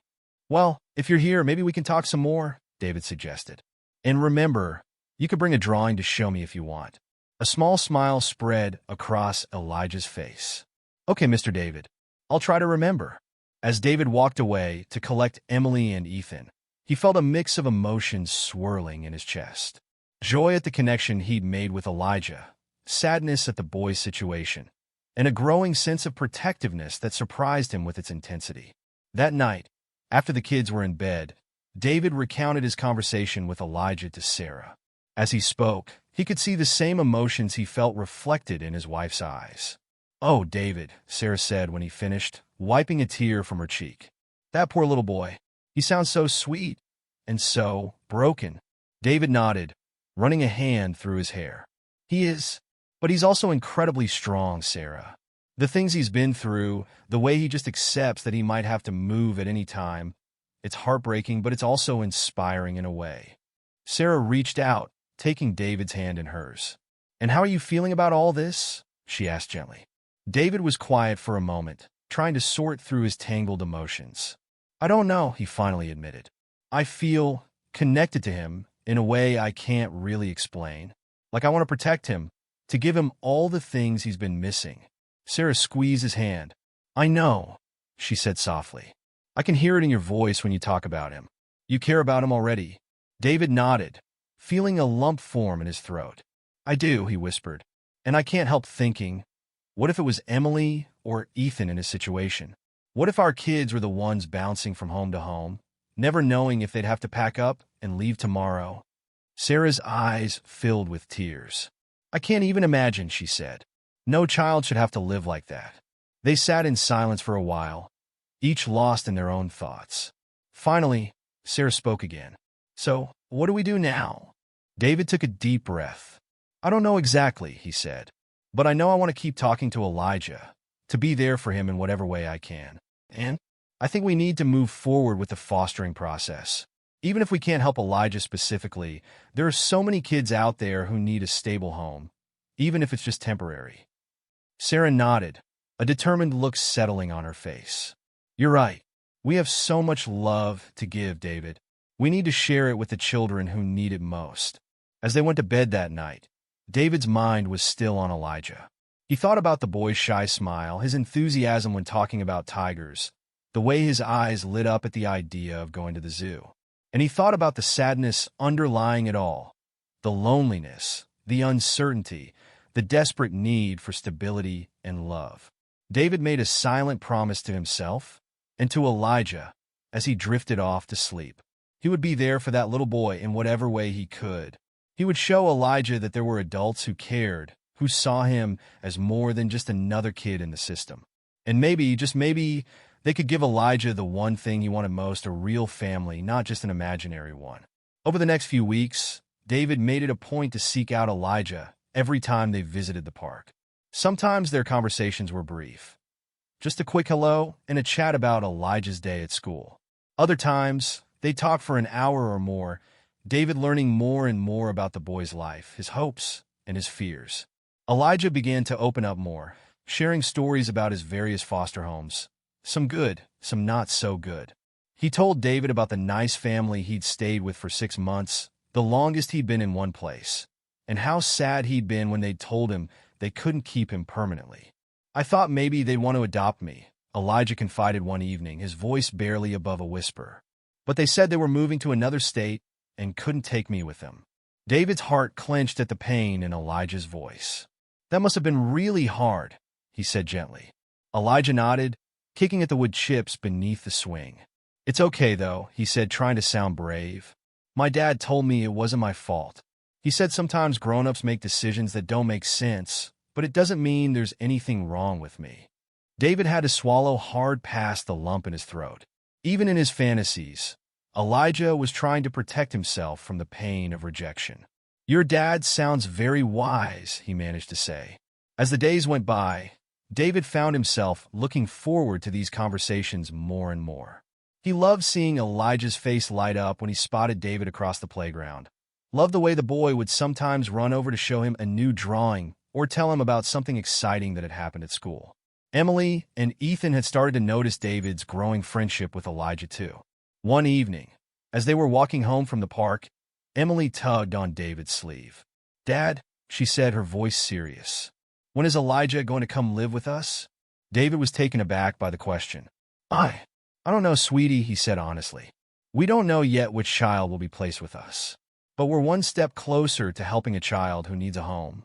Well, if you're here, maybe we can talk some more, David suggested. And remember, you could bring a drawing to show me if you want. A small smile spread across Elijah's face. Okay, Mr. David, I'll try to remember. As David walked away to collect Emily and Ethan, he felt a mix of emotions swirling in his chest. Joy at the connection he'd made with Elijah, sadness at the boy's situation, and a growing sense of protectiveness that surprised him with its intensity. That night, after the kids were in bed, David recounted his conversation with Elijah to Sarah. As he spoke, he could see the same emotions he felt reflected in his wife's eyes. "Oh, David," Sarah said when he finished, wiping a tear from her cheek. "That poor little boy. He sounds so sweet and so broken." David nodded, running a hand through his hair. "He is, but he's also incredibly strong, Sarah. The things he's been through, the way he just accepts that he might have to move at any time, it's heartbreaking, but it's also inspiring in a way." Sarah reached out, taking David's hand in hers. "And how are you feeling about all this?" she asked gently. David was quiet for a moment, trying to sort through his tangled emotions. "I don't know," he finally admitted. "I feel connected to him in a way I can't really explain. Like I want to protect him, to give him all the things he's been missing." Sarah squeezed his hand. "I know," she said softly. "I can hear it in your voice when you talk about him. You care about him already." David nodded, feeling a lump form in his throat. "I do," he whispered. "And I can't help thinking, what if it was Emily or Ethan in his situation? What if our kids were the ones bouncing from home to home, never knowing if they'd have to pack up and leave tomorrow?" Sarah's eyes filled with tears. "I can't even imagine," she said. "No child should have to live like that." They sat in silence for a while, each lost in their own thoughts. Finally, Sarah spoke again. "So, what do we do now?" David took a deep breath. "I don't know exactly," he said, "but I know I want to keep talking to Elijah, to be there for him in whatever way I can. And I think we need to move forward with the fostering process. Even if we can't help Elijah specifically, there are so many kids out there who need a stable home, even if it's just temporary." Sarah nodded, a determined look settling on her face. "You're right. We have so much love to give, David. We need to share it with the children who need it most." As they went to bed that night, David's mind was still on Elijah. He thought about the boy's shy smile, his enthusiasm when talking about tigers, the way his eyes lit up at the idea of going to the zoo. And he thought about the sadness underlying it all, the loneliness, the uncertainty, the desperate need for stability and love. David made a silent promise to himself and to Elijah as he drifted off to sleep. He would be there for that little boy in whatever way he could. He would show Elijah that there were adults who cared, who saw him as more than just another kid in the system. And maybe, just maybe, they could give Elijah the one thing he wanted most, a real family, not just an imaginary one. Over the next few weeks, David made it a point to seek out Elijah every time they visited the park. Sometimes their conversations were brief. Just a quick hello and a chat about Elijah's day at school. Other times, they talked for an hour or more, David learning more and more about the boy's life, his hopes, and his fears. Elijah began to open up more, sharing stories about his various foster homes. Some good, some not so good. He told David about the nice family he'd stayed with for 6 months, the longest he'd been in one place, and how sad he'd been when they'd told him they couldn't keep him permanently. "I thought maybe they'd want to adopt me," Elijah confided one evening, his voice barely above a whisper. "But they said they were moving to another state and couldn't take me with them." David's heart clenched at the pain in Elijah's voice. "That must have been really hard," he said gently. Elijah nodded, kicking at the wood chips beneath the swing. "It's okay, though," he said, trying to sound brave. "My dad told me it wasn't my fault. He said sometimes grown-ups make decisions that don't make sense, but it doesn't mean there's anything wrong with me." David had to swallow hard past the lump in his throat. Even in his fantasies, Elijah was trying to protect himself from the pain of rejection. "Your dad sounds very wise," he managed to say. As the days went by, David found himself looking forward to these conversations more and more. He loved seeing Elijah's face light up when he spotted David across the playground. Loved the way the boy would sometimes run over to show him a new drawing or tell him about something exciting that had happened at school. Emily and Ethan had started to notice David's growing friendship with Elijah too. One evening, as they were walking home from the park, Emily tugged on David's sleeve. "Dad," she said, her voice serious, "when is Elijah going to come live with us?" David was taken aback by the question. I don't know, sweetie," he said honestly. "We don't know yet which child will be placed with us. But we're one step closer to helping a child who needs a home."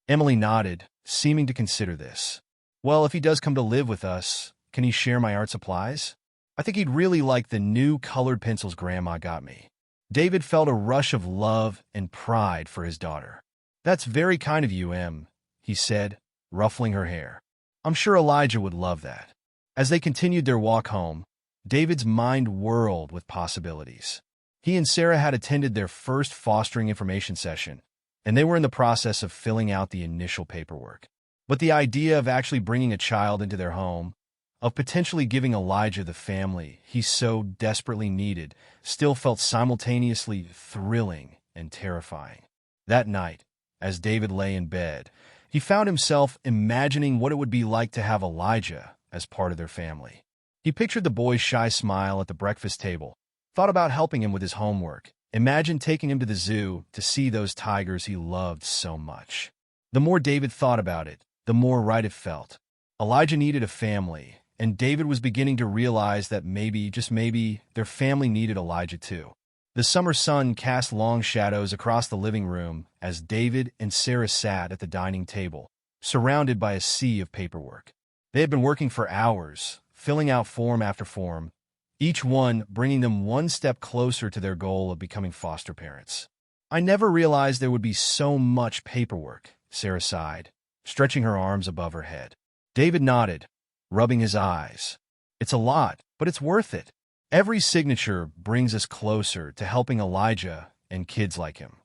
Emily nodded, seeming to consider this. "Well, if he does come to live with us, can he share my art supplies? I think he'd really like the new colored pencils Grandma got me." David felt a rush of love and pride for his daughter. "That's very kind of you, Em," he said, ruffling her hair. "I'm sure Elijah would love that." As they continued their walk home, David's mind whirled with possibilities. He and Sarah had attended their first fostering information session, and they were in the process of filling out the initial paperwork. But the idea of actually bringing a child into their home, of potentially giving Elijah the family he so desperately needed, still felt simultaneously thrilling and terrifying. That night, as David lay in bed, he found himself imagining what it would be like to have Elijah as part of their family. He pictured the boy's shy smile at the breakfast table, thought about helping him with his homework, imagined taking him to the zoo to see those tigers he loved so much. The more David thought about it, the more right it felt. Elijah needed a family, and David was beginning to realize that maybe, just maybe, their family needed Elijah too. The summer sun cast long shadows across the living room as David and Sarah sat at the dining table, surrounded by a sea of paperwork. They had been working for hours, filling out form after form, each one bringing them one step closer to their goal of becoming foster parents. "I never realized there would be so much paperwork," Sarah sighed, stretching her arms above her head. David nodded, rubbing his eyes. "It's a lot, but it's worth it. Every signature brings us closer to helping Elijah and kids like him."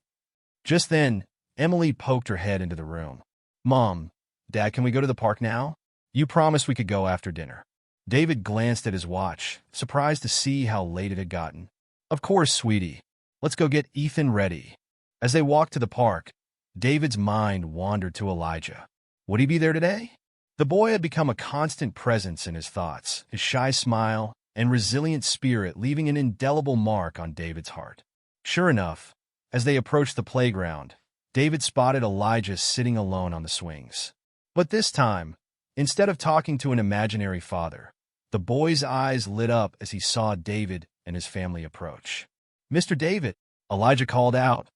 Just then, Emily poked her head into the room. "Mom, Dad, can we go to the park now? You promised we could go after dinner." David glanced at his watch, surprised to see how late it had gotten. "Of course, sweetie. Let's go get Ethan ready." As they walked to the park, David's mind wandered to Elijah. Would he be there today? The boy had become a constant presence in his thoughts, his shy smile and resilient spirit leaving an indelible mark on David's heart. Sure enough, as they approached the playground, David spotted Elijah sitting alone on the swings. But this time, instead of talking to an imaginary father, the boy's eyes lit up as he saw David and his family approach. "Mr. David," Elijah called out,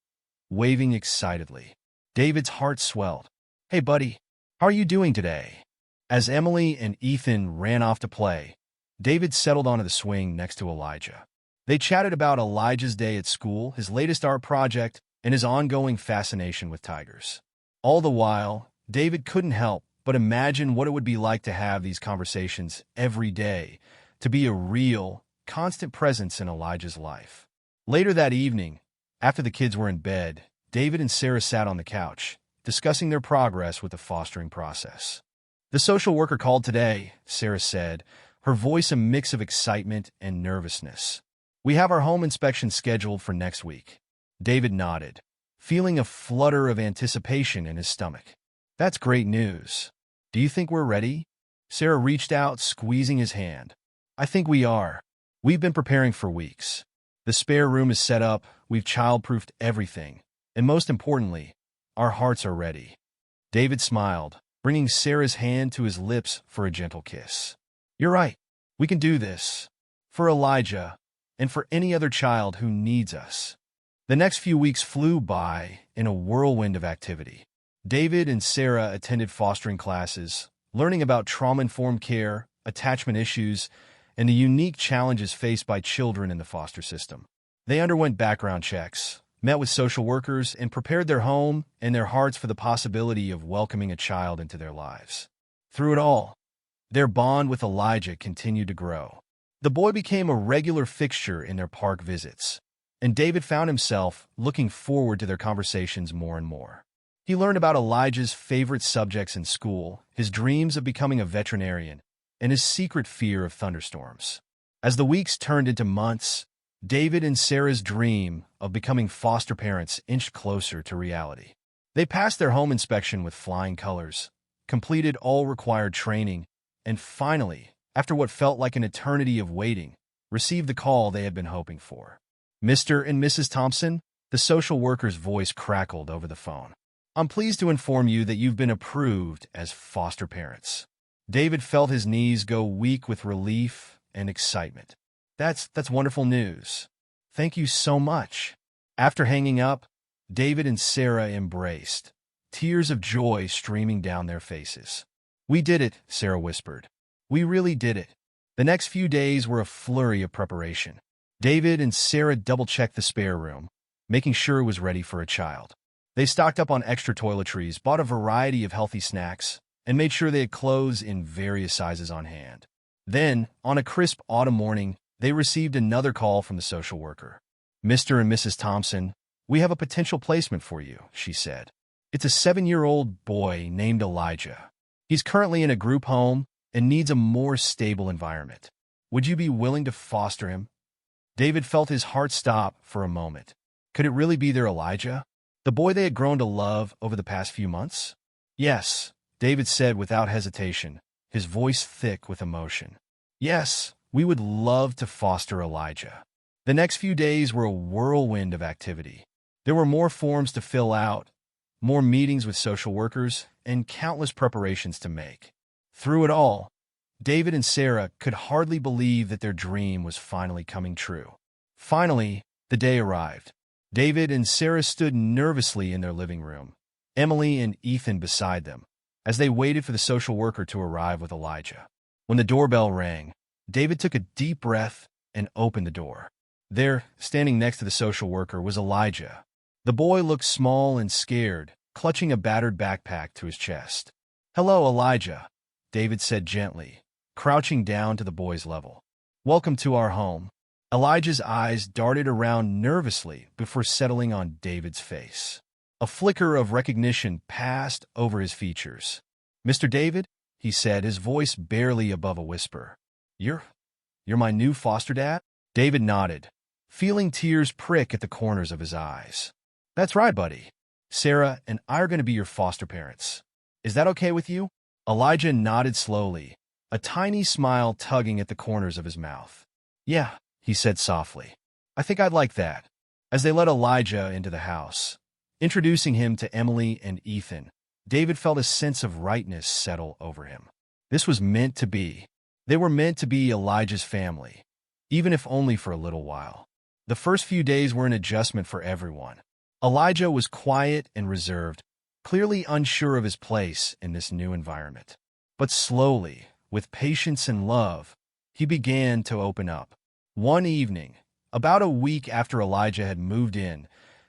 waving excitedly. David's heart swelled. "Hey, buddy, how are you doing today?" As Emily and Ethan ran off to play, David settled onto the swing next to Elijah. They chatted about Elijah's day at school, his latest art project, and his ongoing fascination with tigers. All the while, David couldn't help but imagine what it would be like to have these conversations every day, to be a real, constant presence in Elijah's life. Later that evening, after the kids were in bed, David and Sarah sat on the couch, discussing their progress with the fostering process. "The social worker called today," Sarah said, her voice a mix of excitement and nervousness. "We have our home inspection scheduled for next week." David nodded, feeling a flutter of anticipation in his stomach. "That's great news. Do you think we're ready?" Sarah reached out, squeezing his hand. "I think we are. We've been preparing for weeks. The spare room is set up, we've child-proofed everything, and most importantly, our hearts are ready." David smiled, bringing Sarah's hand to his lips for a gentle kiss. "You're right. We can do this. For Elijah, and for any other child who needs us." The next few weeks flew by in a whirlwind of activity. David and Sarah attended fostering classes, learning about trauma-informed care, attachment issues, and the unique challenges faced by children in the foster system. They underwent background checks, met with social workers, and prepared their home and their hearts for the possibility of welcoming a child into their lives. Through it all, their bond with Elijah continued to grow. The boy became a regular fixture in their park visits, and David found himself looking forward to their conversations more and more. He learned about Elijah's favorite subjects in school, his dreams of becoming a veterinarian, and his secret fear of thunderstorms. As the weeks turned into months, David and Sarah's dream of becoming foster parents inched closer to reality. They passed their home inspection with flying colors, completed all required training, and finally, after what felt like an eternity of waiting, received the call they had been hoping for. Mr. and Mrs. Thompson, the social worker's voice crackled over the phone. I'm pleased to inform you that you've been approved as foster parents. David felt his knees go weak with relief and excitement. That's wonderful news. Thank you so much. After hanging up, David and Sarah embraced, tears of joy streaming down their faces. We did it, Sarah whispered. We really did it. The next few days were a flurry of preparation. David and Sarah double-checked the spare room, making sure it was ready for a child. They stocked up on extra toiletries, bought a variety of healthy snacks, and made sure they had clothes in various sizes on hand. Then, on a crisp autumn morning, they received another call from the social worker. Mr. and Mrs. Thompson, we have a potential placement for you, she said. It's a 7-year-old boy named Elijah. He's currently in a group home and needs a more stable environment. Would you be willing to foster him? David felt his heart stop for a moment. Could it really be their Elijah? The boy they had grown to love over the past few months? Yes, David said without hesitation, his voice thick with emotion. Yes, we would love to foster Elijah. The next few days were a whirlwind of activity. There were more forms to fill out, more meetings with social workers, and countless preparations to make. Through it all, David and Sarah could hardly believe that their dream was finally coming true. Finally, the day arrived. David and Sarah stood nervously in their living room, Emily and Ethan beside them, as they waited for the social worker to arrive with Elijah. When the doorbell rang, David took a deep breath and opened the door. There, standing next to the social worker, was Elijah. The boy looked small and scared, clutching a battered backpack to his chest. "Hello, Elijah," David said gently, crouching down to the boy's level. "Welcome to our home." Elijah's eyes darted around nervously before settling on David's face. A flicker of recognition passed over his features. "Mr. David," he said, his voice barely above a whisper. You're my new foster dad?" David nodded, feeling tears prick at the corners of his eyes. "That's right, buddy. Sarah and I are going to be your foster parents. Is that okay with you?" Elijah nodded slowly, a tiny smile tugging at the corners of his mouth. "Yeah," he said softly. "I think I'd like that." As they led Elijah into the house, introducing him to Emily and Ethan, David felt a sense of rightness settle over him. This was meant to be. They were meant to be Elijah's family, even if only for a little while. The first few days were an adjustment for everyone. Elijah was quiet and reserved, clearly unsure of his place in this new environment. But slowly, with patience and love, he began to open up. One evening, about a week after Elijah had moved in,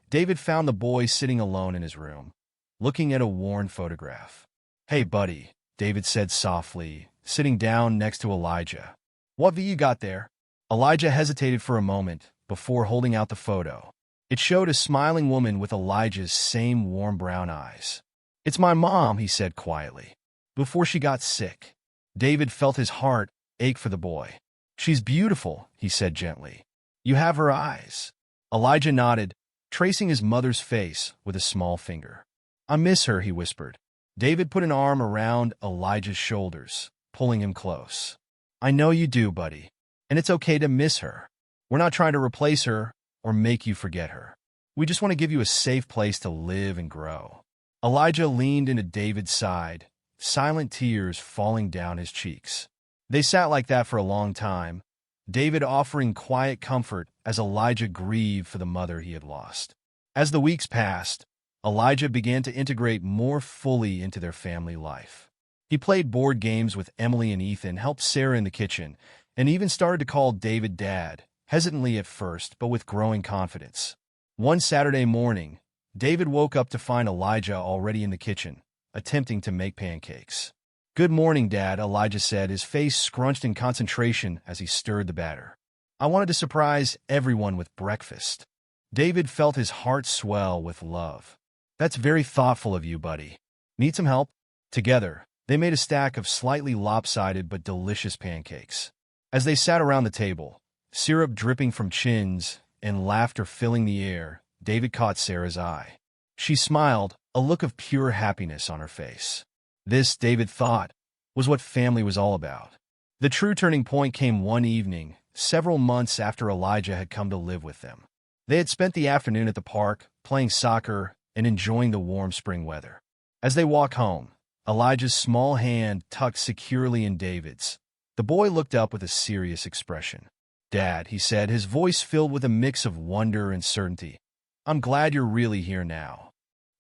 David found the boy sitting alone in his room, looking at a worn photograph. "Hey, buddy," David said softly, sitting down next to Elijah. "What view you got there?" Elijah hesitated for a moment before holding out the photo. It showed a smiling woman with Elijah's same warm brown eyes. "It's my mom," he said quietly, "before she got sick." David felt his heart ache for the boy. "She's beautiful," he said gently. "You have her eyes." Elijah nodded, tracing his mother's face with a small finger. "I miss her," he whispered. David put an arm around Elijah's shoulders, pulling him close. "I know you do, buddy, and it's okay to miss her. We're not trying to replace her or make you forget her. We just want to give you a safe place to live and grow." Elijah leaned into David's side, silent tears falling down his cheeks. They sat like that for a long time, David offering quiet comfort as Elijah grieved for the mother he had lost. As the weeks passed, Elijah began to integrate more fully into their family life. He played board games with Emily and Ethan, helped Sarah in the kitchen, and even started to call David Dad, hesitantly at first, but with growing confidence. One Saturday morning, David woke up to find Elijah already in the kitchen, attempting to make pancakes. "Good morning, Dad," Elijah said, his face scrunched in concentration as he stirred the batter. "I wanted to surprise everyone with breakfast." David felt his heart swell with love. "That's very thoughtful of you, buddy. Need some help?" Together, they made a stack of slightly lopsided but delicious pancakes. As they sat around the table, syrup dripping from chins and laughter filling the air, David caught Sarah's eye. She smiled, a look of pure happiness on her face. This, David thought, was what family was all about. The true turning point came one evening, several months after Elijah had come to live with them. They had spent the afternoon at the park, playing soccer and enjoying the warm spring weather. As they walked home, Elijah's small hand tucked securely in David's. The boy looked up with a serious expression. "Dad," he said, his voice filled with a mix of wonder and certainty, "I'm glad you're really here now."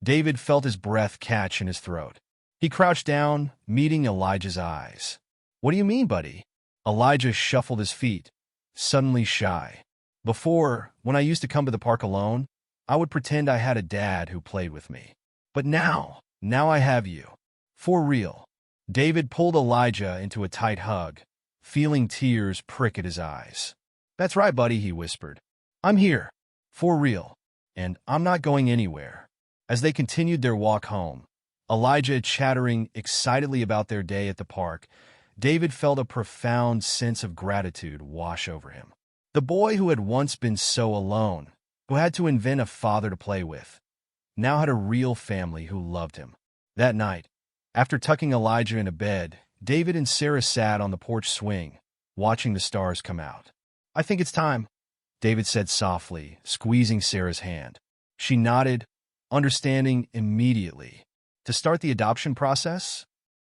David felt his breath catch in his throat. He crouched down, meeting Elijah's eyes. "What do you mean, buddy?" Elijah shuffled his feet, suddenly shy. "Before, when I used to come to the park alone, I would pretend I had a dad who played with me. But now I have you. For real." David pulled Elijah into a tight hug, feeling tears prick at his eyes. "That's right, buddy," he whispered. "I'm here. For real. And I'm not going anywhere." As they continued their walk home, Elijah chattering excitedly about their day at the park, David felt a profound sense of gratitude wash over him. The boy who had once been so alone, who had to invent a father to play with, now had a real family who loved him. That night, after tucking Elijah into bed, David and Sarah sat on the porch swing, watching the stars come out. "I think it's time," David said softly, squeezing Sarah's hand. She nodded, understanding immediately. "To start the adoption process?"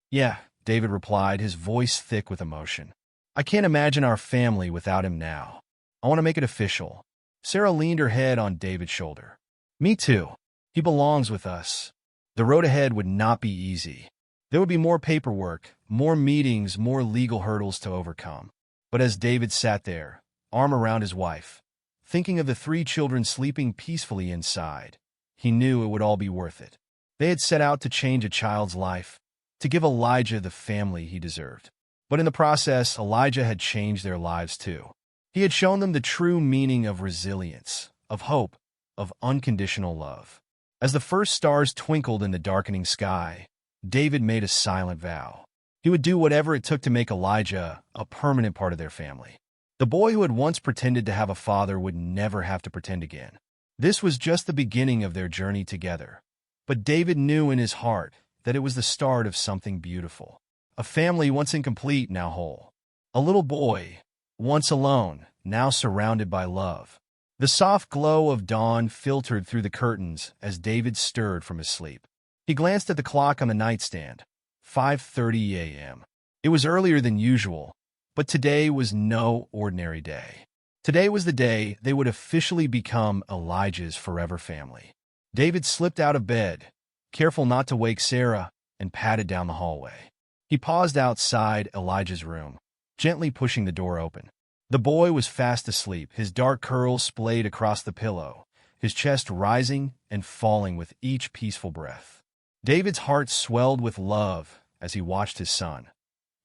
"Yeah," David replied, his voice thick with emotion. "I can't imagine our family without him now. I want to make it official." Sarah leaned her head on David's shoulder. "Me too. He belongs with us." The road ahead would not be easy. There would be more paperwork, more meetings, more legal hurdles to overcome. But as David sat there, arm around his wife, thinking of the 3 children sleeping peacefully inside, he knew it would all be worth it. They had set out to change a child's life, to give Elijah the family he deserved. But in the process, Elijah had changed their lives too. He had shown them the true meaning of resilience, of hope, of unconditional love. As the first stars twinkled in the darkening sky, David made a silent vow. He would do whatever it took to make Elijah a permanent part of their family. The boy who had once pretended to have a father would never have to pretend again. This was just the beginning of their journey together. But David knew in his heart that it was the start of something beautiful. A family once incomplete, now whole. A little boy, once alone, now surrounded by love. The soft glow of dawn filtered through the curtains as David stirred from his sleep. He glanced at the clock on the nightstand. 5:30 a.m. It was earlier than usual, but today was no ordinary day. Today was the day they would officially become Elijah's forever family. David slipped out of bed, careful not to wake Sarah, and padded down the hallway. He paused outside Elijah's room, gently pushing the door open. The boy was fast asleep, his dark curls splayed across the pillow, his chest rising and falling with each peaceful breath. David's heart swelled with love as he watched his son,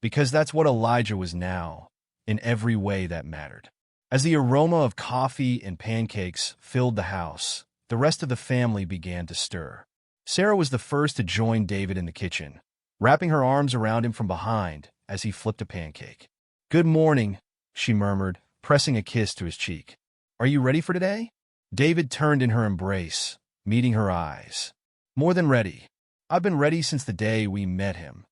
because that's what Elijah was now, in every way that mattered. As the aroma of coffee and pancakes filled the house, the rest of the family began to stir. Sarah was the first to join David in the kitchen, wrapping her arms around him from behind as he flipped a pancake. "Good morning," she murmured, pressing a kiss to his cheek. "Are you ready for today?" David turned in her embrace, meeting her eyes. "More than ready. I've been ready since the day we met him."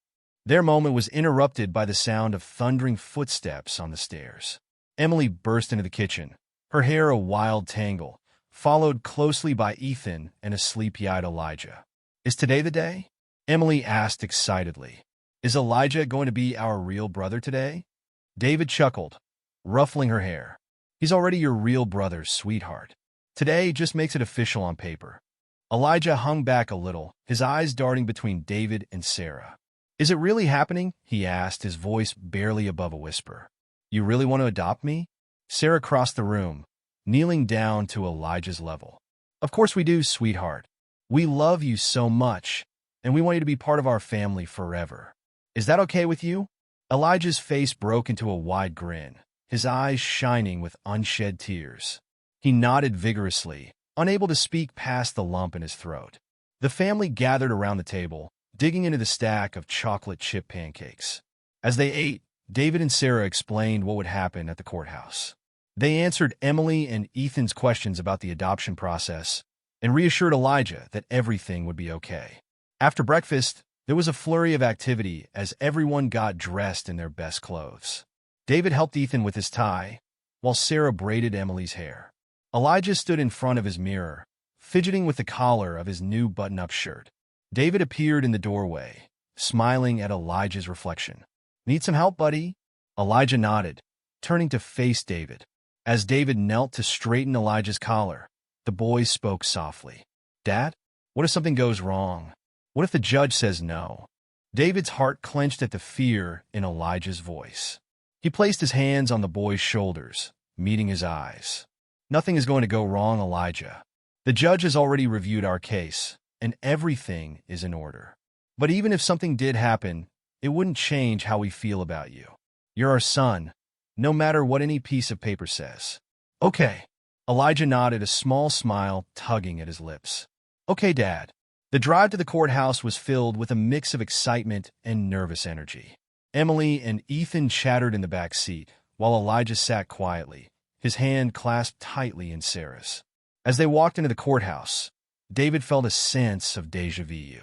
Their moment was interrupted by the sound of thundering footsteps on the stairs. Emily burst into the kitchen, her hair a wild tangle, followed closely by Ethan and a sleepy-eyed Elijah. "Is today the day?" Emily asked excitedly. "Is Elijah going to be our real brother today?" David chuckled, ruffling her hair. "He's already your real brother, sweetheart. Today just makes it official on paper." Elijah hung back a little, his eyes darting between David and Sarah. "Is it really happening?" he asked, his voice barely above a whisper. "You really want to adopt me?" Sarah crossed the room, kneeling down to Elijah's level. "Of course we do, sweetheart. We love you so much, and we want you to be part of our family forever. Is that okay with you?" Elijah's face broke into a wide grin, his eyes shining with unshed tears. He nodded vigorously, unable to speak past the lump in his throat. The family gathered around the table, digging into the stack of chocolate chip pancakes. As they ate, David and Sarah explained what would happen at the courthouse. They answered Emily and Ethan's questions about the adoption process and reassured Elijah that everything would be okay. After breakfast, There was a flurry of activity as everyone got dressed in their best clothes. David helped Ethan with his tie, while Sarah braided Emily's hair. Elijah stood in front of his mirror, fidgeting with the collar of his new button-up shirt. David appeared in the doorway, smiling at Elijah's reflection. "Need some help, buddy?" Elijah nodded, turning to face David. As David knelt to straighten Elijah's collar, the boy spoke softly. "Dad, what if something goes wrong? What if the judge says no?" David's heart clenched at the fear in Elijah's voice. He placed his hands on the boy's shoulders, meeting his eyes. "Nothing is going to go wrong, Elijah. The judge has already reviewed our case, and everything is in order. But even if something did happen, it wouldn't change how we feel about you. You're our son, no matter what any piece of paper says." "Okay." Elijah nodded, a small smile tugging at his lips. "Okay, Dad." The drive to the courthouse was filled with a mix of excitement and nervous energy. Emily and Ethan chattered in the back seat, while Elijah sat quietly, his hand clasped tightly in Sarah's. As they walked into the courthouse, David felt a sense of déjà vu.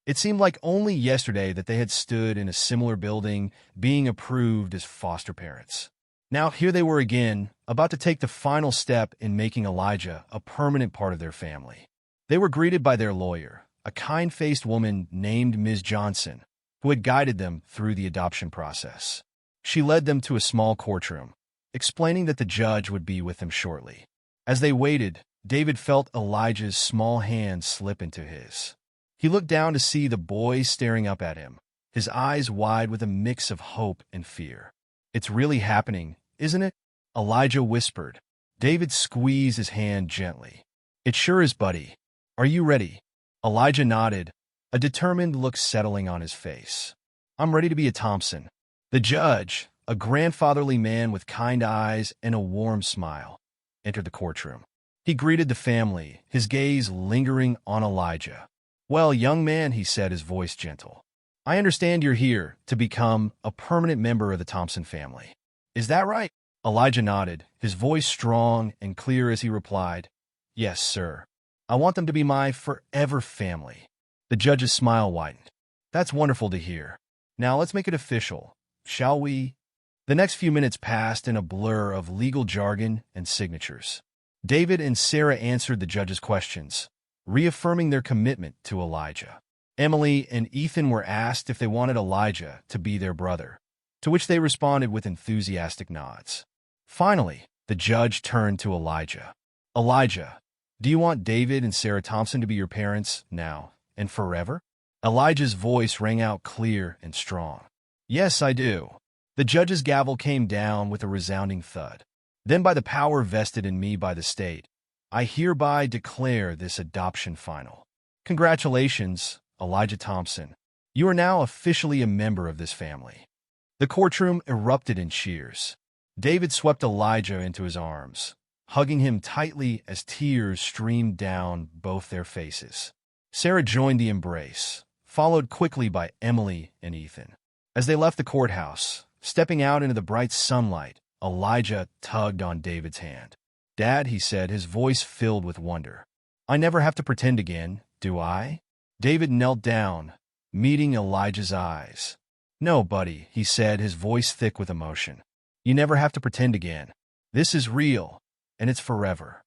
It seemed like only yesterday that they had stood in a similar building, being approved as foster parents. Now here they were again, about to take the final step in making Elijah a permanent part of their family. They were greeted by their lawyer, a kind-faced woman named Ms. Johnson, who had guided them through the adoption process. She led them to a small courtroom, explaining that the judge would be with them shortly. As they waited, David felt Elijah's small hand slip into his. He looked down to see the boy staring up at him, his eyes wide with a mix of hope and fear. "It's really happening, isn't it?" Elijah whispered. David squeezed his hand gently. "It sure is, buddy. Are you ready?" Elijah nodded, a determined look settling on his face. "I'm ready to be a Thompson." The judge, a grandfatherly man with kind eyes and a warm smile, entered the courtroom. He greeted the family, his gaze lingering on Elijah. "Well, young man," he said, his voice gentle, "I understand you're here to become a permanent member of the Thompson family. Is that right?" Elijah nodded, his voice strong and clear as he replied, "Yes, sir. I want them to be my forever family." The judge's smile widened. "That's wonderful to hear. Now let's make it official, shall we?" The next few minutes passed in a blur of legal jargon and signatures. David and Sarah answered the judge's questions, reaffirming their commitment to Elijah. Emily and Ethan were asked if they wanted Elijah to be their brother, to which they responded with enthusiastic nods. Finally, the judge turned to Elijah. "Elijah, do you want David and Sarah Thompson to be your parents now and forever?" Elijah's voice rang out clear and strong. "Yes, I do." The judge's gavel came down with a resounding thud. "Then by the power vested in me by the state, I hereby declare this adoption final. Congratulations, Elijah Thompson. You are now officially a member of this family." The courtroom erupted in cheers. David swept Elijah into his arms, hugging him tightly as tears streamed down both their faces. Sarah joined the embrace, followed quickly by Emily and Ethan. As they left the courthouse, stepping out into the bright sunlight, Elijah tugged on David's hand. "Dad," he said, his voice filled with wonder, "I never have to pretend again, do I?" David knelt down, meeting Elijah's eyes. "No, buddy," he said, his voice thick with emotion. "You never have to pretend again. This is real, and it's forever."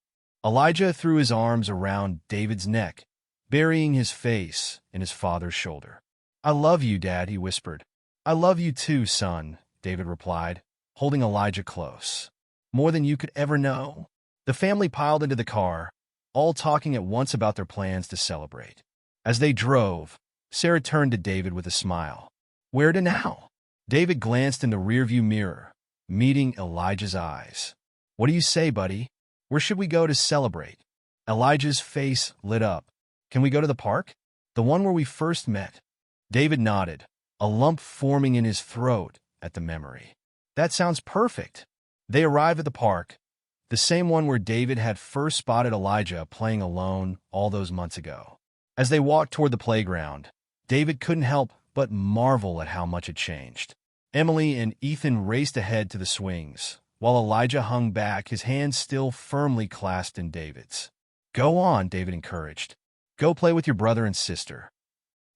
Elijah threw his arms around David's neck, burying his face in his father's shoulder. "I love you, Dad," he whispered. "I love you too, son," David replied, holding Elijah close. "More than you could ever know." The family piled into the car, all talking at once about their plans to celebrate. As they drove, Sarah turned to David with a smile. "Where to now?" David glanced in the rearview mirror, meeting Elijah's eyes. "What do you say, buddy? Where should we go to celebrate?" Elijah's face lit up. "Can we go to the park? The one where we first met?" David nodded, a lump forming in his throat at the memory. "That sounds perfect." They arrived at the park, the same one where David had first spotted Elijah playing alone all those months ago. As they walked toward the playground, David couldn't help but marvel at how much had changed. Emily and Ethan raced ahead to the swings, while Elijah hung back, his hands still firmly clasped in David's. "Go on," David encouraged. "Go play with your brother and sister."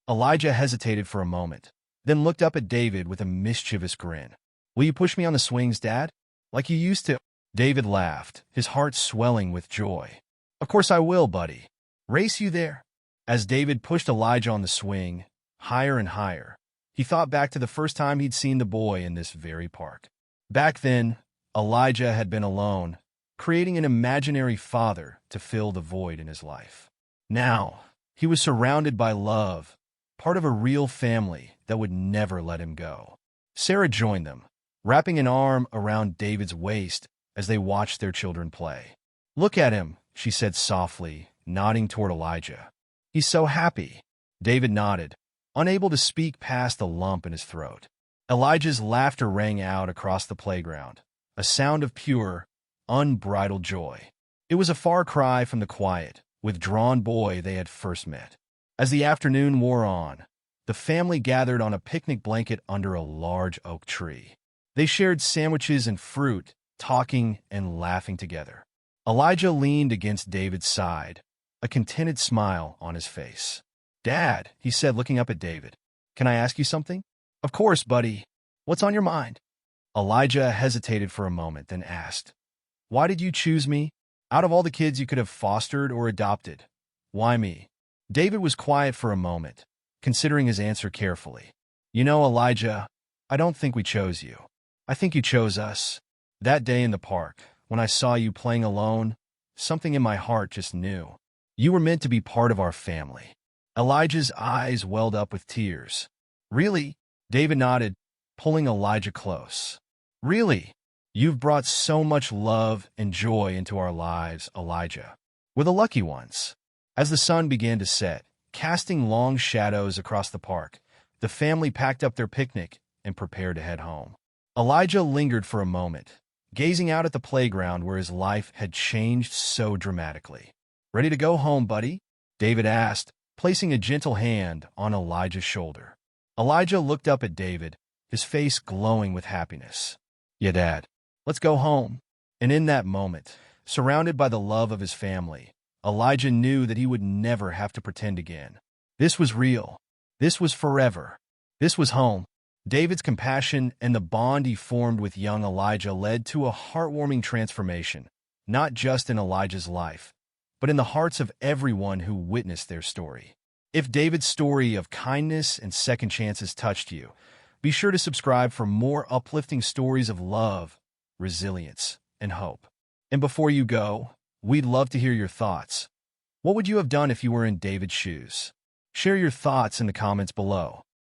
Elijah hesitated for a moment, then looked up at David with a mischievous grin. Will you push me on the swings, Dad? Like you used to? David laughed, his heart swelling with joy. Of course I will, buddy. Race you there? As David pushed Elijah on the swing, higher and higher, he thought back to the first time he'd seen the boy in this very park. Back then, Elijah had been alone, creating an imaginary father to fill the void in his life. Now, he was surrounded by love, part of a real family that would never let him go. Sarah joined them, wrapping an arm around David's waist as they watched their children play. Look at him, she said softly, nodding toward Elijah. He's so happy. David nodded, unable to speak past the lump in his throat. Elijah's laughter rang out across the playground, a sound of pure, unbridled joy. It was a far cry from the quiet, withdrawn boy they had first met. As the afternoon wore on, the family gathered on a picnic blanket under a large oak tree. They shared sandwiches and fruit, talking and laughing together. Elijah leaned against David's side, a contented smile on his face. Dad, he said, looking up at David, can I ask you something? Of course, buddy. What's on your mind? Elijah hesitated for a moment, then asked, why did you choose me? Out of all the kids you could have fostered or adopted, why me? David was quiet for a moment, considering his answer carefully. You know, Elijah, I don't think we chose you. I think you chose us. That day in the park, when I saw you playing alone, something in my heart just knew. You were meant to be part of our family. Elijah's eyes welled up with tears. Really? David nodded, pulling Elijah close. Really? You've brought so much love and joy into our lives, Elijah. We're the lucky ones. As the sun began to set, casting long shadows across the park, the family packed up their picnic and prepared to head home. Elijah lingered for a moment, gazing out at the playground where his life had changed so dramatically. Ready to go home, buddy? David asked, placing a gentle hand on Elijah's shoulder. Elijah looked up at David, his face glowing with happiness. Yeah, Dad. Let's go home. And in that moment, surrounded by the love of his family, Elijah knew that he would never have to pretend again. This was real. This was forever. This was home. David's compassion and the bond he formed with young Elijah led to a heartwarming transformation, not just in Elijah's life, but in the hearts of everyone who witnessed their story. If David's story of kindness and second chances touched you, be sure to subscribe for more uplifting stories of love, resilience, and hope. And before you go, we'd love to hear your thoughts. What would you have done if you were in David's shoes? Share your thoughts in the comments below.